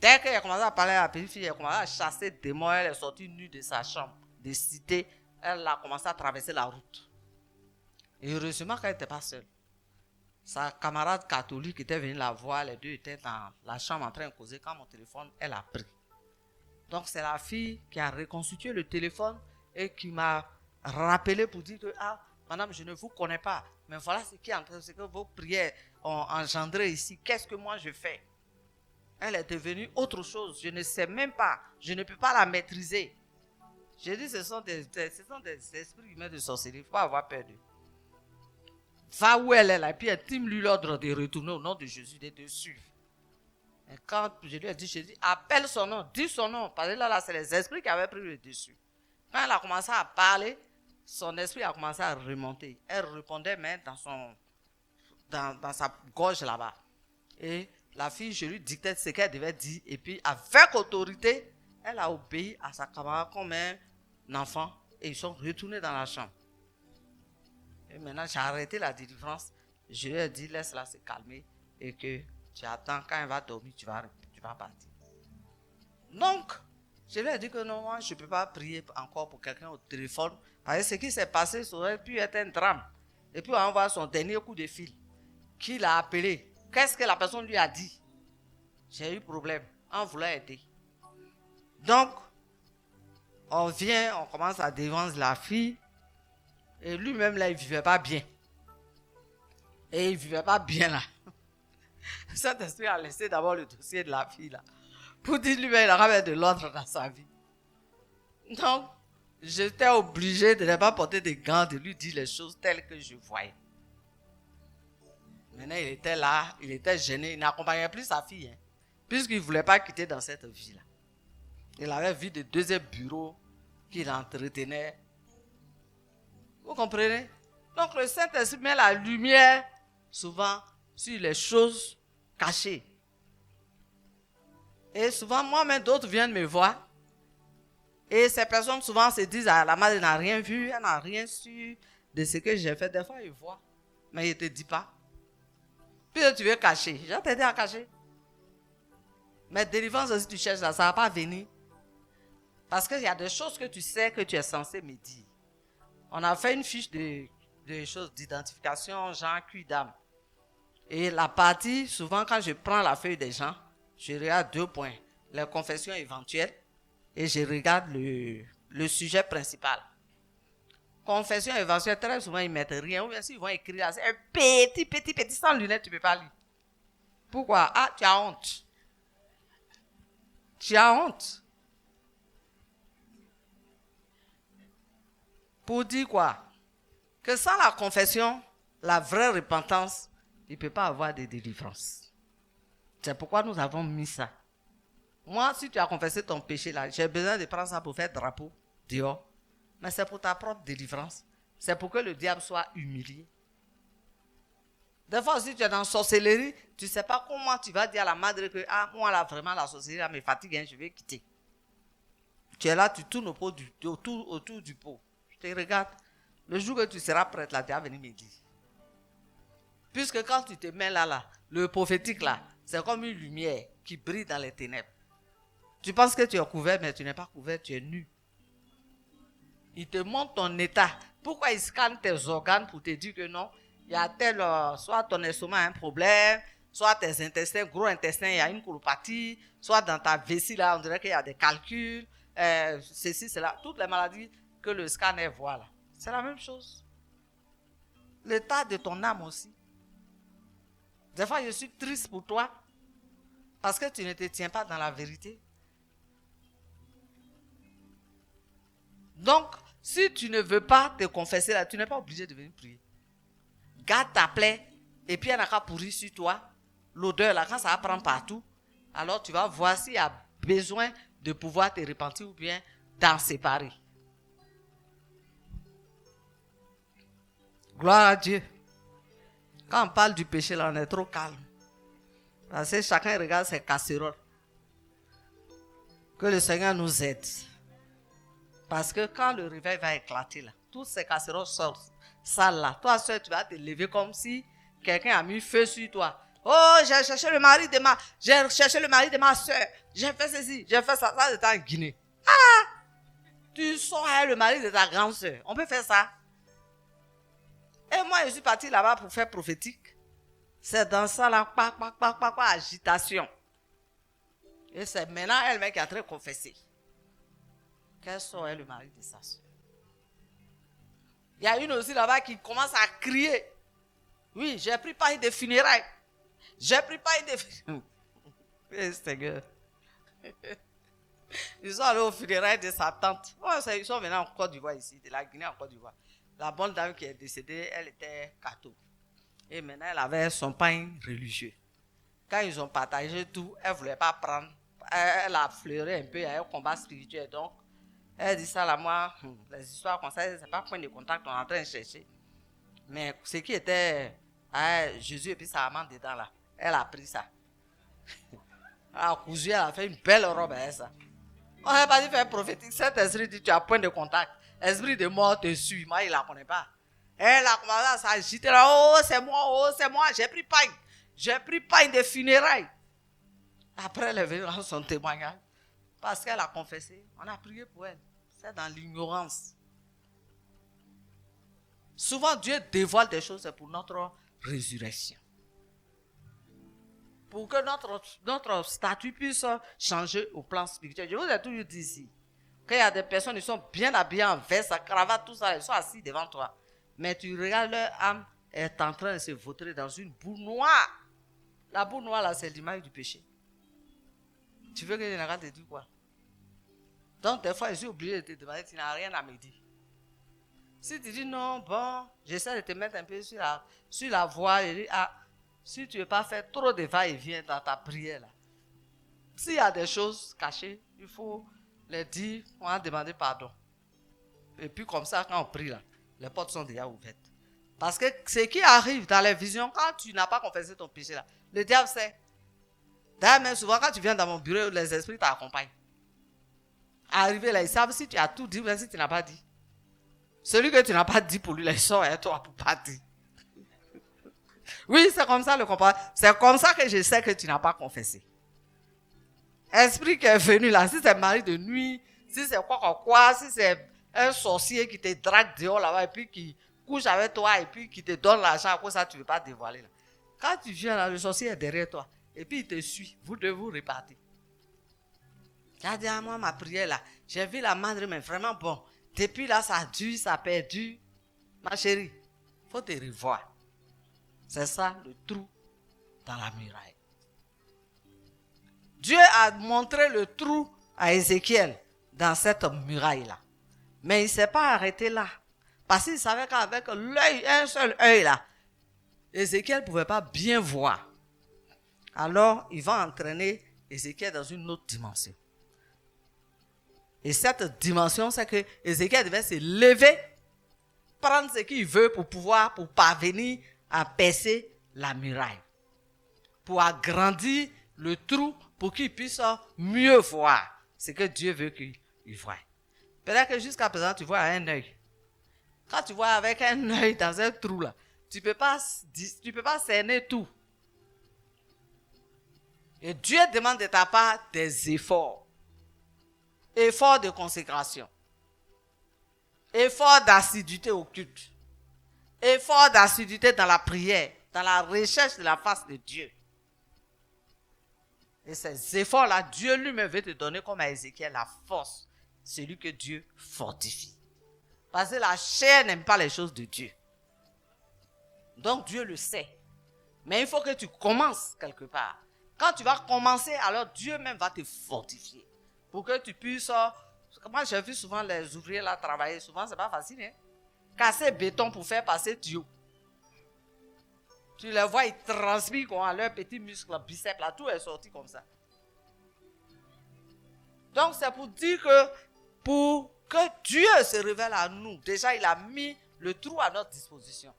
Dès qu'elle a commencé à parler à la petite fille, elle a commencé à chasser des démons. Elle est sortie nue de sa chambre, de cité, elle a commencé à traverser la route. Et heureusement qu'elle n'était pas seule. Sa camarade catholique était venue la voir, les deux étaient dans la chambre en train de causer. Quand mon téléphone, elle a pris. Donc c'est la fille qui a reconstitué le téléphone et qui m'a rappelé pour dire que, ah, madame, je ne vous connais pas, mais voilà ce qui est en train, c'est que vos prières ont engendré ici. Qu'est-ce que moi je fais? Elle est devenue autre chose, je ne sais même pas, je ne peux pas la maîtriser. J'ai dit, ce sont des esprits humains de sorcellerie, il ne faut pas avoir peur d'eux. Va où elle est là, et puis intime-lui l'ordre de retourner au nom de Jésus, de te suivre. Et quand je lui ai dit, je dis, appelle son nom, dis son nom, parce que là, c'est les esprits qui avaient pris le dessus. Quand elle a commencé à parler, son esprit a commencé à remonter. Elle répondait même dans sa gorge là-bas. Et la fille, je lui dictais ce qu'elle devait dire, et puis avec autorité, elle a obéi à sa camarade comme un enfant, et ils sont retournés dans la chambre. Et maintenant, j'ai arrêté la délivrance. Je lui ai dit, laisse-la se calmer et que tu attends, quand elle va dormir, tu vas partir. Donc, je lui ai dit que non, moi, je ne peux pas prier encore pour quelqu'un au téléphone. Parce que ce qui s'est passé, ça aurait pu être un drame. Et puis, on voit son dernier coup de fil. Qui l'a appelé? Qu'est-ce que la personne lui a dit? J'ai eu problème. On voulait aider. Donc, on commence à dévancer la fille. Et lui-même, là, il ne vivait pas bien. Et il ne vivait pas bien, là. Cet esprit a laissé d'abord le dossier de la fille, là. Pour dire lui-même, il aura mettre de l'ordre dans sa vie. Donc, j'étais obligé de ne pas porter des gants, de lui dire les choses telles que je voyais. Maintenant, il était là, il était gêné, il n'accompagnait plus sa fille, hein, puisqu'il ne voulait pas quitter dans cette vie-là. Il avait vu de deuxième bureau qu'il entretenait. Vous comprenez? Donc le Saint-Esprit met la lumière souvent sur les choses cachées. Et souvent, moi-même, d'autres viennent me voir. Et ces personnes souvent se disent, ah, la madre n'a rien vu, elle n'a rien su de ce que j'ai fait. Des fois, ils voient, mais ils ne te disent pas. Puis tu veux cacher. Je t'ai dit à cacher. Mais délivrance, si tu cherches ça, ça ne va pas venir. Parce qu'il y a des choses que tu sais que tu es censé me dire. On a fait une fiche de choses d'identification, genre, cul d'âme. Et la partie, souvent quand je prends la feuille des gens, je regarde 2 points. Les confessions éventuelles et je regarde le sujet principal. Confession éventuelle, très souvent ils ne mettent rien. Ou bien s'ils vont écrire là, c'est un petit, sans lunettes, tu ne peux pas lire. Pourquoi? Ah, tu as honte. Tu as honte. Pour dire quoi? Que sans la confession, la vraie repentance, il ne peut pas avoir de délivrance. C'est pourquoi nous avons mis ça. Moi, si tu as confessé ton péché là, j'ai besoin de prendre ça pour faire drapeau dehors. Mais c'est pour ta propre délivrance. C'est pour que le diable soit humilié. Des fois, si tu es dans la sorcellerie, tu ne sais pas comment tu vas dire à la madre que ah, moi là, vraiment, la sorcellerie là, me fatigue, hein, je vais quitter. Tu es là, tu tournes autour du pot. Je te regarde. Le jour que tu seras prête là, tu vas venir me dire. Puisque quand tu te mets là, le prophétique là, c'est comme une lumière qui brille dans les ténèbres. Tu penses que tu es couvert, mais tu n'es pas couvert, tu es nu. Il te montre ton état. Pourquoi il scanne tes organes pour te dire que non, il y a tel, soit ton estomac a un problème, soit tes intestins, gros intestins, il y a une colopathie, soit dans ta vessie là, on dirait qu'il y a des calculs, ceci, cela, toutes les maladies que le scanner voit là. C'est la même chose. L'état de ton âme aussi. Des fois, je suis triste pour toi parce que tu ne te tiens pas dans la vérité. Donc, si tu ne veux pas te confesser là, tu n'es pas obligé de venir prier. Garde ta plaie et puis elle n'a qu'à pourrir sur toi. L'odeur là, quand ça va prendre partout, alors tu vas voir s'il y a besoin de pouvoir te repentir ou bien d'en séparer. Gloire à Dieu. Quand on parle du péché là, on est trop calme. Parce que chacun regarde ses casseroles. Que le Seigneur nous aide. Parce que quand le réveil va éclater là, toutes ces casseroles sortent sales là. Toi seul, tu vas te lever comme si quelqu'un a mis feu sur toi. Oh, j'ai cherché le mari de ma soeur. J'ai fait ceci, j'ai fait ça. Ça, c'était en Guinée. Ah! tu sors avec le mari de ta grande soeur. On peut faire ça. Et moi, je suis partie là-bas pour faire prophétique. C'est dans ça, là, agitation. Et c'est maintenant elle-même qui a très confessé qu'elle sort avec le mari de sa soeur. Il y a une aussi là-bas qui commence à crier. Oui, j'ai pris paille de funérailles. J'ai pris paille de funérailles. Oui, Seigneur. Ils sont allés aux funérailles de sa tante. Oh, ils sont venus en Côte d'Ivoire ici, de la Guinée en Côte d'Ivoire. La bonne dame qui est décédée, elle était catho. Et maintenant, elle avait son pain religieux. Quand ils ont partagé tout, elle ne voulait pas prendre. Elle a fleuré un peu, il y a un combat spirituel. Donc, elle dit ça là, moi, les histoires comme ça, ce n'est pas point de contact, on est en train de chercher. Mais ce qui était Jésus et puis sa maman dedans là, elle a pris ça. Elle a cousu, elle a fait une belle robe avec ça. On n'a pas dit faire prophétique. Cet esprit dit tu as point de contact. Esprit de mort te suit. Moi, il ne la connaît pas. Elle a commencé à s'agiter là. Oh, c'est moi, j'ai pris pain. J'ai pris pain de funérailles. Après, elle est venue dans son témoignage. Parce qu'elle a confessé. On a prié pour elle. C'est dans l'ignorance. Souvent, Dieu dévoile des choses pour notre résurrection. Pour que notre statut puisse changer au plan spirituel. Je vous ai toujours dit ici qu'il y a des personnes qui sont bien habillées en veste, en cravate, tout ça, ils sont assis devant toi. Mais tu regardes leur âme est en train de se vautrer dans une boule noire. La boule noire là, c'est l'image du péché. Tu veux que je n'arrête de dire quoi? Donc des fois, je suis obligé de te demander, tu n'as rien à me dire. Si tu dis non, bon, j'essaie de te mettre un peu sur la voie, je dis, si tu ne veux pas faire trop de va-et-vient dans ta prière, là, s'il y a des choses cachées, il faut les dire, on va demander pardon. Et puis comme ça, quand on prie, là, les portes sont déjà ouvertes. Parce que ce qui arrive dans les visions, quand tu n'as pas confessé ton péché, là, le diable sait. D'ailleurs, même souvent, quand tu viens dans mon bureau, les esprits t'accompagnent. Arrivé là, ils savent si tu as tout dit ou si tu n'as pas dit. Celui que tu n'as pas dit pour lui, il sort et toi pour pas dire. Oui, c'est comme ça le comportement. C'est comme ça que je sais que tu n'as pas confessé. Esprit qui est venu là, si c'est mari de nuit, si c'est quoi, si c'est un sorcier qui te drague dehors là-bas et puis qui couche avec toi et puis qui te donne l'argent, pour ça tu ne veux pas dévoiler là. Quand tu viens là, le sorcier est derrière toi et puis il te suit, vous devez vous repartir. Tu as dit à moi ma prière là, j'ai vu la mandre mais vraiment bon. Depuis là ça dure, ça perdu. Ma chérie, il faut te revoir. C'est ça le trou dans la muraille. Dieu a montré le trou à Ézéchiel dans cette muraille-là. Mais il ne s'est pas arrêté là. Parce qu'il savait qu'avec l'œil, un seul œil là, Ézéchiel ne pouvait pas bien voir. Alors, il va entraîner Ézéchiel dans une autre dimension. Et cette dimension, c'est que Ézéchiel devait se lever, prendre ce qu'il veut pour parvenir à percer la muraille. Pour agrandir le trou, pour qu'il puisse mieux voir ce que Dieu veut qu'il voie. Peut-être que jusqu'à présent, tu vois un œil. Quand tu vois avec un œil dans un trou là, tu ne peux pas cerner tout. Et Dieu demande de ta part des efforts. Efforts de consécration. Efforts d'assiduité au culte. Efforts d'assiduité dans la prière, dans la recherche de la face de Dieu. Et ces efforts-là, Dieu lui-même veut te donner comme à Ézéchiel la force, celui que Dieu fortifie. Parce que la chair n'aime pas les choses de Dieu. Donc Dieu le sait. Mais il faut que tu commences quelque part. Quand tu vas commencer, alors Dieu même va te fortifier. Pour que tu puisses... Moi, j'ai vu souvent les ouvriers là travailler. Souvent, ce n'est pas facile. Hein? Casser béton pour faire passer tuyau. Tu les vois, ils transpirent quoi, leurs petits muscles, biceps, là, tout est sorti comme ça. Donc, c'est pour dire que pour que Dieu se révèle à nous, déjà, il a mis le trou à notre disposition.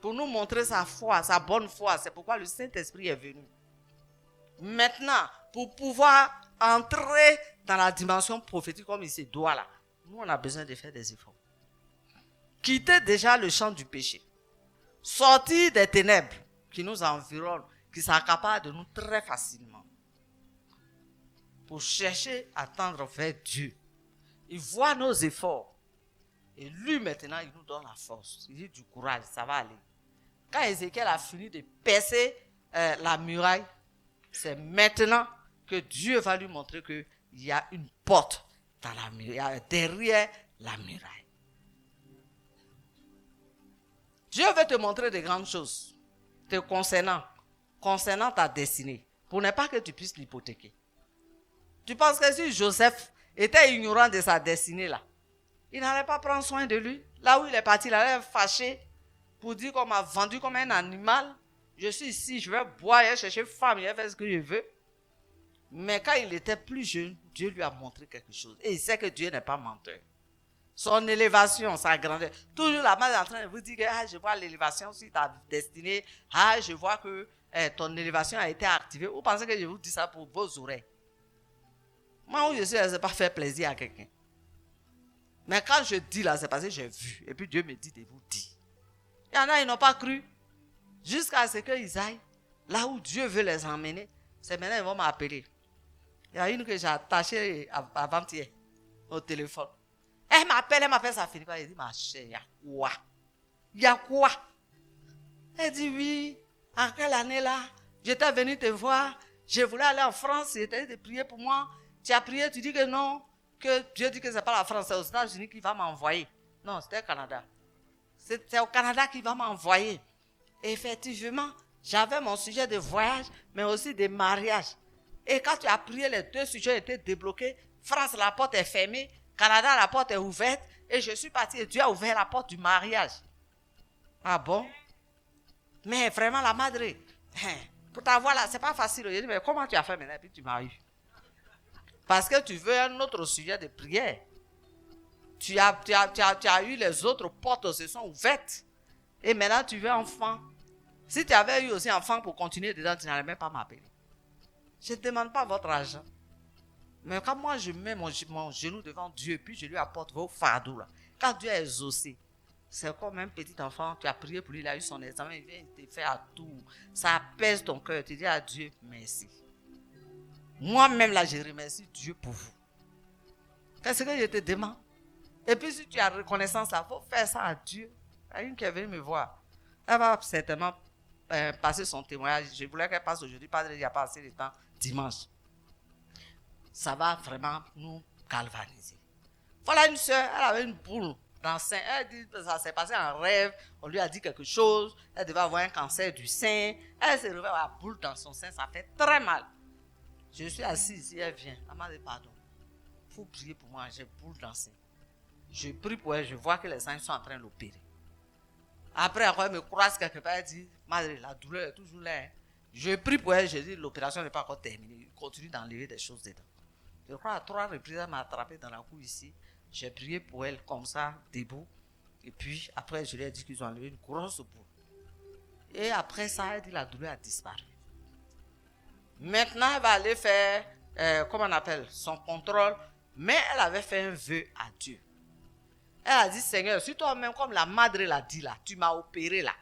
Pour nous montrer sa foi, sa bonne foi. C'est pourquoi le Saint-Esprit est venu. Maintenant, pour pouvoir entrer dans la dimension prophétique comme il se doit là, nous, on a besoin de faire des efforts. Quitter déjà le champ du péché. Sortir des ténèbres qui nous environnent, qui s'accaparent de nous très facilement. Pour chercher à tendre vers Dieu. Il voit nos efforts. Et lui, maintenant, il nous donne la force. Il dit du courage, ça va aller. Quand Ézéchiel a fini de percer la muraille, c'est maintenant que Dieu va lui montrer qu'il y a une porte dans la muraille, derrière la muraille. Dieu veut te montrer de grandes choses te concernant ta destinée, pour ne pas que tu puisses l'hypothéquer. Tu penses que si Joseph était ignorant de sa destinée là, il n'allait pas prendre soin de lui. Là où il est parti, il allait fâcher pour dire qu'on m'a vendu comme un animal. Je suis ici, je vais boire, je vais chercher femme, je vais faire ce que je veux. Mais quand il était plus jeune, Dieu lui a montré quelque chose. Et il sait que Dieu n'est pas menteur. Son élévation, sa grandeur. Toujours la main est en train de vous dire que je vois l'élévation sur ta destinée. Je vois que ton élévation a été activée. Vous pensez que je vous dis ça pour vos oreilles? Moi, où je suis, je ne sais pas faire plaisir à quelqu'un. Mais quand je dis là, c'est parce que j'ai vu. Et puis Dieu me dit de vous dire. Il y en a, ils n'ont pas cru. Jusqu'à ce qu'ils aillent là où Dieu veut les emmener. C'est maintenant qu'ils vont m'appeler. Il y a une que j'ai attachée avant-hier au téléphone. Elle m'appelle, ça finit pas. Elle dit, ma chère, il y a quoi? Il y a quoi? Elle dit, oui, en quelle année là? J'étais venue te voir. Je voulais aller en France. J'étais de prier pour moi. Tu as prié, tu dis que non. Que Dieu dit que ce n'est pas la France, c'est aux États-Unis qu'il va m'envoyer. Non, c'était au Canada. C'est au Canada qu'il va m'envoyer. Et effectivement, j'avais mon sujet de voyage, mais aussi de mariage. Et quand tu as prié, les deux sujets étaient débloqués. France, la porte est fermée. Canada, la porte est ouverte. Et je suis partie et Dieu a ouvert la porte du mariage. Ah bon? Mais vraiment, la madre, pour t'avoir là, c'est pas facile. Je dis, mais comment tu as fait maintenant? Et puis tu m'as eu. Parce que tu veux un autre sujet de prière. Tu as eu les autres portes, se sont ouvertes. Et maintenant, tu veux enfant. Si tu avais eu aussi enfant pour continuer dedans, tu n'allais même pas m'appeler. Je ne demande pas votre argent. Mais quand moi, je mets mon genou devant Dieu, puis je lui apporte vos fardeaux là. Quand Dieu a exaucé, c'est comme un petit enfant, tu as prié pour lui, il a eu son examen, il vient te faire à tout. Ça apaise ton cœur, tu dis à Dieu, merci. Moi-même, là, je remercie Dieu pour vous. Qu'est-ce que je te demande? Et puis, si tu as reconnaissance, il faut faire ça à Dieu. Il y a une qui est venue me voir. Elle va certainement passer son témoignage. Je voulais qu'elle passe aujourd'hui, pas il n'y a pas assez de temps, dimanche. Ça va vraiment nous galvaniser. Voilà une soeur, elle avait une boule dans le sein. Elle dit que ça s'est passé en rêve. On lui a dit quelque chose. Elle devait avoir un cancer du sein. Elle s'est réveillée avec la boule dans son sein. Ça fait très mal. Je suis assise ici, elle vient. Elle m'a dit pardon. Il faut prier pour moi, j'ai boule dans le sein. Je prie pour elle, je vois que les gens sont en train de l'opérer. Après, elle me croise quelque part, elle dit, madre, la douleur est toujours là. Hein. Je prie pour elle, je dis, l'opération n'est pas encore terminée. Il continue d'enlever des choses dedans. Je crois à 3 reprises, elle m'a attrapé dans la cour ici. J'ai prié pour elle comme ça, debout. Et puis, après, je lui ai dit qu'ils ont enlevé une grosse boule. Et après ça, elle dit, la douleur a disparu. Maintenant, elle va aller faire, comment on appelle, son contrôle. Mais elle avait fait un vœu à Dieu. Elle a dit, Seigneur, si toi-même, comme la madre l'a dit là, tu m'as opéré là,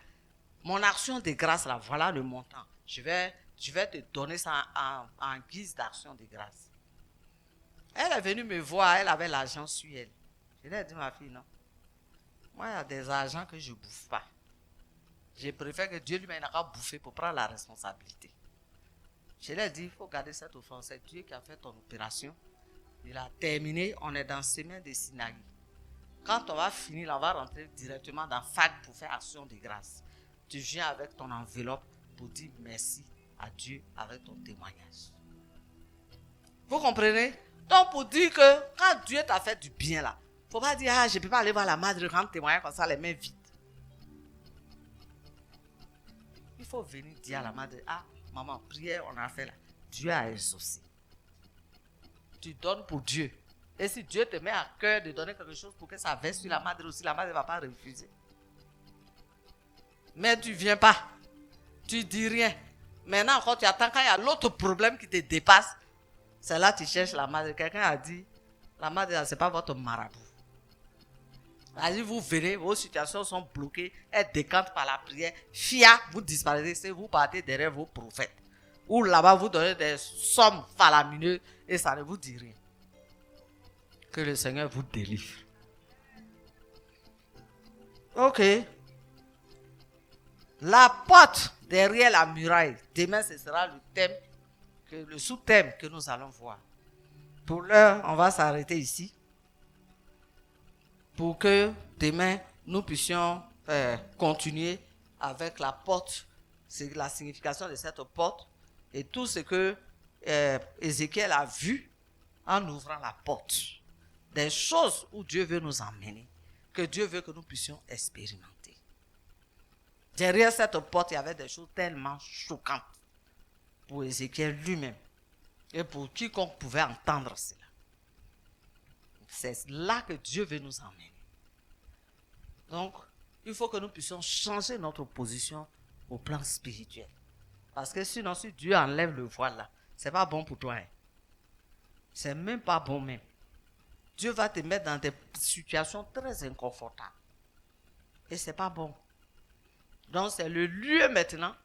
mon action de grâce là, voilà le montant. Je vais te donner ça en guise d'action de grâce. Elle est venue me voir, elle avait l'argent sur elle. Je lui ai dit, ma fille, non. Moi, il y a des argents que je ne bouffe pas. Je préfère que Dieu lui-même n'a qu'à bouffer pour prendre la responsabilité. Je lui ai dit, il faut garder cette offense. C'est Dieu qui a fait ton opération. Il a terminé, on est dans le semaine de Sinaï. Quand on va finir, on va rentrer directement dans FAC pour faire action de grâce. Tu viens avec ton enveloppe pour dire merci à Dieu avec ton témoignage. Vous comprenez? Donc pour dire que quand Dieu t'a fait du bien là, il ne faut pas dire, je ne peux pas aller voir la madre rendre témoignage comme ça, les mains vides. Il faut venir dire à la madre, maman, prière, on a fait là. Dieu a exaucé. Tu donnes pour Dieu. Et si Dieu te met à cœur de donner quelque chose pour que ça verse sur la madre aussi, la madre ne va pas refuser. Mais tu ne viens pas. Tu ne dis rien. Maintenant, quand tu attends, quand il y a l'autre problème qui te dépasse, c'est là que tu cherches la madre. Quelqu'un a dit, la madre, ce n'est pas votre marabout. Vas-y, vous verrez, vos situations sont bloquées. Elles décantent par la prière. Fia, vous disparaissez, vous partez derrière vos prophètes. Ou là-bas, vous donnez des sommes faramineuses et ça ne vous dit rien. Que le Seigneur vous délivre. Ok. La porte derrière la muraille. Demain, ce sera le thème, le sous-thème que nous allons voir. Pour l'heure, on va s'arrêter ici. Pour que demain, nous puissions continuer avec la porte. C'est la signification de cette porte. Et tout ce que Ézéchiel a vu en ouvrant la porte. Des choses où Dieu veut nous emmener. Que Dieu veut que nous puissions expérimenter. Derrière cette porte, il y avait des choses tellement choquantes pour Ézéchiel lui-même et pour quiconque pouvait entendre cela. C'est là que Dieu veut nous emmener. Donc, il faut que nous puissions changer notre position au plan spirituel. Parce que sinon, si Dieu enlève le voile là, c'est pas bon pour toi. Hein. C'est même pas bon même. Dieu va te mettre dans des situations très inconfortables. Et c'est pas bon. Donc, c'est le lieu maintenant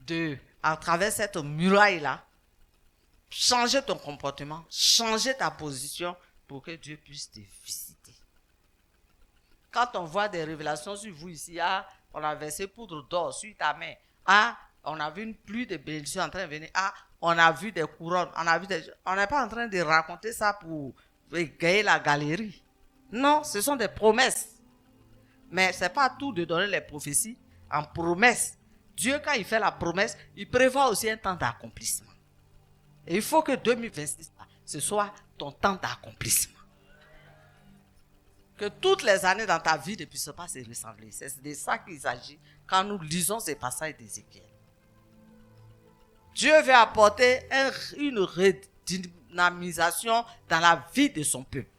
de, à travers cette muraille-là, changer ton comportement, changer ta position pour que Dieu puisse te visiter. Quand on voit des révélations sur vous ici, on a versé poudre d'or sur ta main, on a vu une pluie de bénédictions en train de venir, on a vu des couronnes, on n'est pas en train de raconter ça pour égayer la galerie. Non, ce sont des promesses. Mais ce n'est pas tout de donner les prophéties en promesse. Dieu, quand il fait la promesse, il prévoit aussi un temps d'accomplissement. Et il faut que 2026, ce soit ton temps d'accomplissement. Que toutes les années dans ta vie ne puissent pas se ressembler. C'est de ça qu'il s'agit quand nous lisons ces passages d'Ézéchiel. Dieu veut apporter une redynamisation dans la vie de son peuple.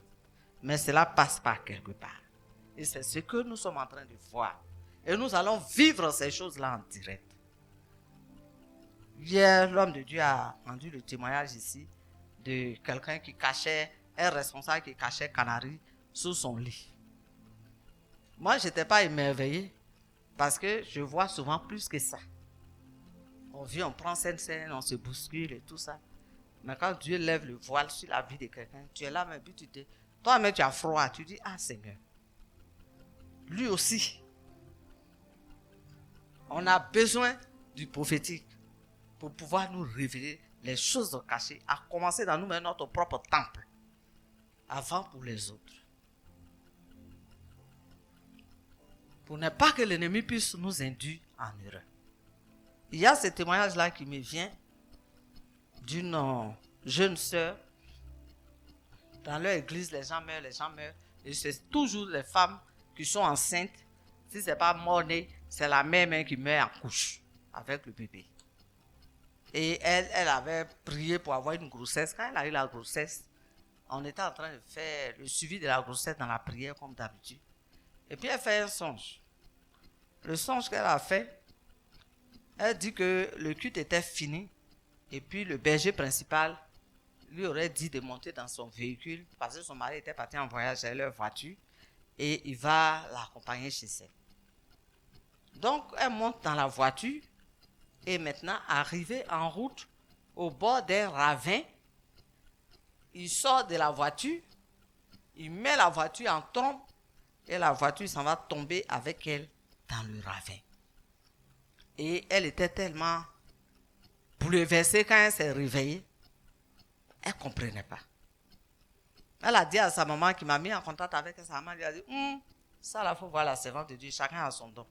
Mais cela passe par quelque part. Et c'est ce que nous sommes en train de voir. Et nous allons vivre ces choses-là en direct. Hier, l'homme de Dieu a rendu le témoignage ici de quelqu'un qui cachait, un responsable qui cachait Canary sous son lit. Moi, je n'étais pas émerveillé parce que je vois souvent plus que ça. On vit, on prend scène, on se bouscule et tout ça. Mais quand Dieu lève le voile sur la vie de quelqu'un, tu es là, mais puis tu te... Toi-même, tu as froid. Tu dis, Seigneur, lui aussi, on a besoin du prophétique pour pouvoir nous révéler les choses cachées, à commencer dans nous-mêmes notre propre temple, avant pour les autres. Pour ne pas que l'ennemi puisse nous induire en erreur. Il y a ce témoignage-là qui me vient d'une jeune sœur. Dans leur église, les gens meurent. Et c'est toujours les femmes qui sont enceintes. Si ce n'est pas mort-né, c'est la mère qui meurt en couche avec le bébé. Et elle avait prié pour avoir une grossesse. Quand elle a eu la grossesse, on était en train de faire le suivi de la grossesse dans la prière comme d'habitude. Et puis elle fait un songe. Le songe qu'elle a fait, elle dit que le culte était fini. Et puis le berger principal lui aurait dit de monter dans son véhicule parce que son mari était parti en voyage avec leur voiture et il va l'accompagner chez elle. Donc elle monte dans la voiture et maintenant arrivée en route au bord d'un ravin, il sort de la voiture, il met la voiture en trompe et la voiture s'en va tomber avec elle dans le ravin. Et elle était tellement bouleversée quand elle s'est réveillée. Elle ne comprenait pas. Elle a dit à sa maman qui m'a mis en contact avec sa maman, elle a dit, ça là, il faut voir la servante de Dieu, chacun a son don.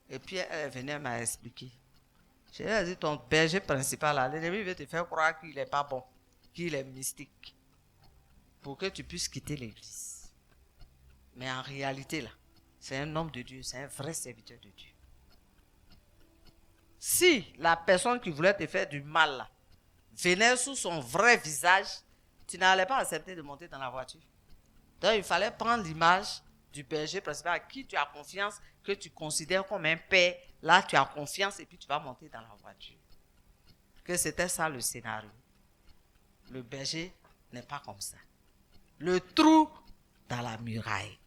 Et puis elle venait m'expliquer. Je lui ai dit, ton berger principal, là, l'ennemi veut te faire croire qu'il n'est pas bon, qu'il est mystique, pour que tu puisses quitter l'église. Mais en réalité, là, c'est un homme de Dieu, c'est un vrai serviteur de Dieu. Si la personne qui voulait te faire du mal, là, venait sous son vrai visage, tu n'allais pas accepter de monter dans la voiture. Donc il fallait prendre l'image du berger principal à qui tu as confiance, que tu considères comme un père. Là, tu as confiance et puis tu vas monter dans la voiture. Que c'était ça le scénario. Le berger n'est pas comme ça. Le trou dans la muraille.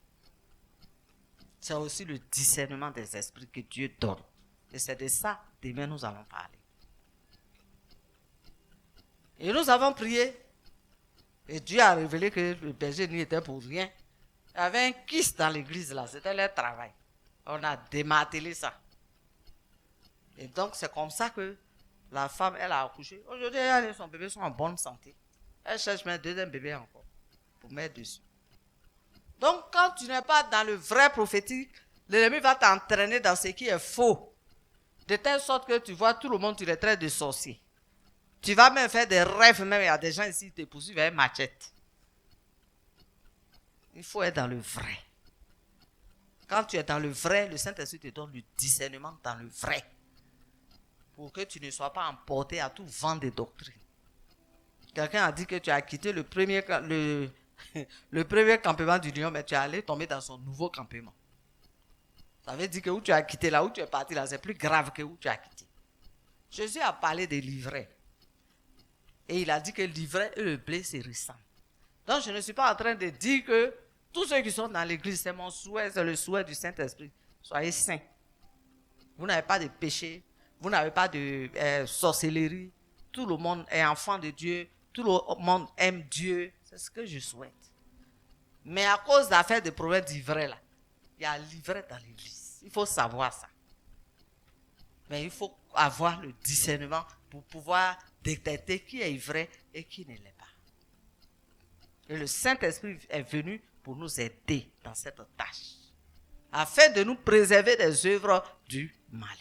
C'est aussi le discernement des esprits que Dieu donne. Et c'est de ça, demain, nous allons parler. Et nous avons prié. Et Dieu a révélé que le berger n'y était pour rien. Il y avait un kyste dans l'église là, c'était leur travail. On a démantelé ça. Et donc c'est comme ça que la femme, elle a accouché. Aujourd'hui, elle et son bébé sont en bonne santé. Elle cherche même un deuxième bébé encore pour mettre dessus. Donc quand tu n'es pas dans le vrai prophétique, l'ennemi va t'entraîner dans ce qui est faux. De telle sorte que tu vois tout le monde, tu les traites de sorciers. Tu vas même faire des rêves, même il y a des gens ici qui te poursuivent avec machette. Il faut être dans le vrai. Quand tu es dans le vrai, le Saint-Esprit te donne le discernement dans le vrai. Pour que tu ne sois pas emporté à tout vent de doctrine. Quelqu'un a dit que tu as quitté le premier campement du lion, mais tu es allé tomber dans son nouveau campement. Ça veut dire que où tu as quitté, là où tu es parti, là, c'est plus grave que où tu as quitté. Jésus a parlé des livrets. Et il a dit que l'ivraie et le blé se ressemblent. Donc je ne suis pas en train de dire que tous ceux qui sont dans l'église, c'est mon souhait, c'est le souhait du Saint-Esprit. Soyez saints. Vous n'avez pas de péché, vous n'avez pas de sorcellerie. Tout le monde est enfant de Dieu, tout le monde aime Dieu. C'est ce que je souhaite. Mais à cause d'affaires de problèmes d'ivraie, là, il y a l'ivraie dans l'église. Il faut savoir ça. Mais il faut avoir le discernement pour pouvoir détecter qui est vrai et qui ne l'est pas. Et le Saint-Esprit est venu pour nous aider dans cette tâche, afin de nous préserver des œuvres du malin.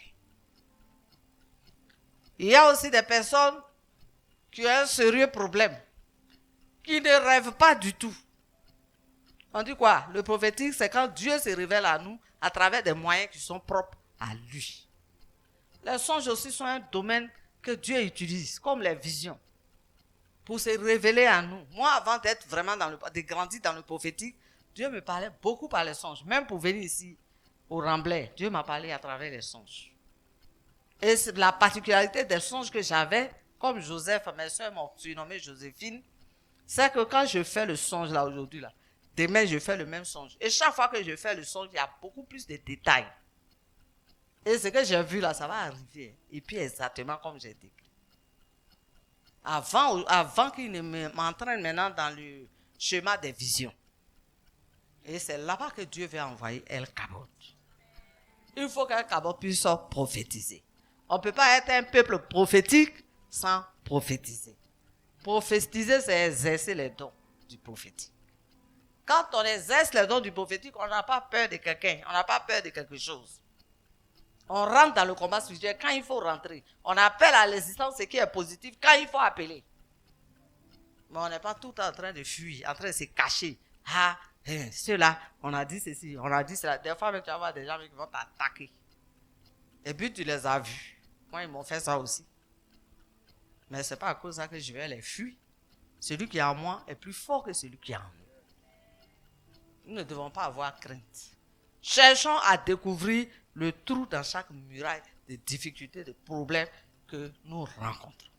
Il y a aussi des personnes qui ont un sérieux problème, qui ne rêvent pas du tout. On dit quoi? Le prophétique, c'est quand Dieu se révèle à nous à travers des moyens qui sont propres à lui. Les songes aussi sont un domaine que Dieu utilise, comme les visions, pour se révéler à nous. Moi, avant d'être vraiment de grandir dans le prophétique, Dieu me parlait beaucoup par les songes. Même pour venir ici, au Remblai, Dieu m'a parlé à travers les songes. Et la particularité des songes que j'avais, comme Joseph, mes soeurs m'ont surnommé Joséphine, c'est que quand je fais le songe là aujourd'hui, là, demain je fais le même songe. Et chaque fois que je fais le songe, il y a beaucoup plus de détails. Et ce que j'ai vu là, ça va arriver. Et puis exactement comme j'ai décrit. Avant qu'il ne m'entraîne maintenant dans le chemin des visions. Et c'est là-bas que Dieu veut envoyer El Kabod. Il faut qu'El Kabod puisse prophétiser. On ne peut pas être un peuple prophétique sans prophétiser. Prophétiser, c'est exercer les dons du prophétique. Quand on exerce les dons du prophétique, on n'a pas peur de quelqu'un, on n'a pas peur de quelque chose. On rentre dans le combat spirituel quand il faut rentrer. On appelle à l'existence ce qui est positif quand il faut appeler. Mais on n'est pas tout le temps en train de fuir, en train de se cacher. Ah, ceux-là, on a dit ceci, on a dit cela. Des fois, tu vas voir des gens qui vont t'attaquer. Et puis tu les as vus. Moi, ils m'ont fait ça aussi. Mais ce n'est pas à cause de ça que je vais les fuir. Celui qui est en moi est plus fort que celui qui est en nous. Nous ne devons pas avoir crainte. Cherchons à découvrir le trou dans chaque muraille de difficultés, de problèmes que nous rencontrons.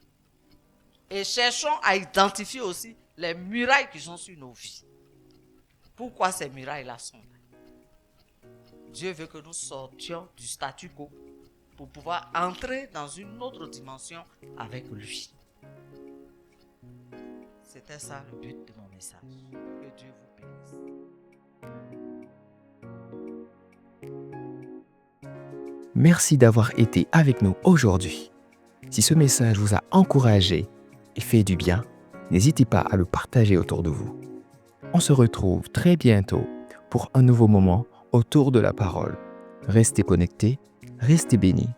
Et cherchons à identifier aussi les murailles qui sont sur nos vies. Pourquoi ces murailles-là sont là? Dieu veut que nous sortions du statu quo pour pouvoir entrer dans une autre dimension avec lui. C'était ça le but de mon message. Que Dieu vous bénisse. Merci d'avoir été avec nous aujourd'hui. Si ce message vous a encouragé et fait du bien, n'hésitez pas à le partager autour de vous. On se retrouve très bientôt pour un nouveau moment autour de la parole. Restez connectés, restez bénis.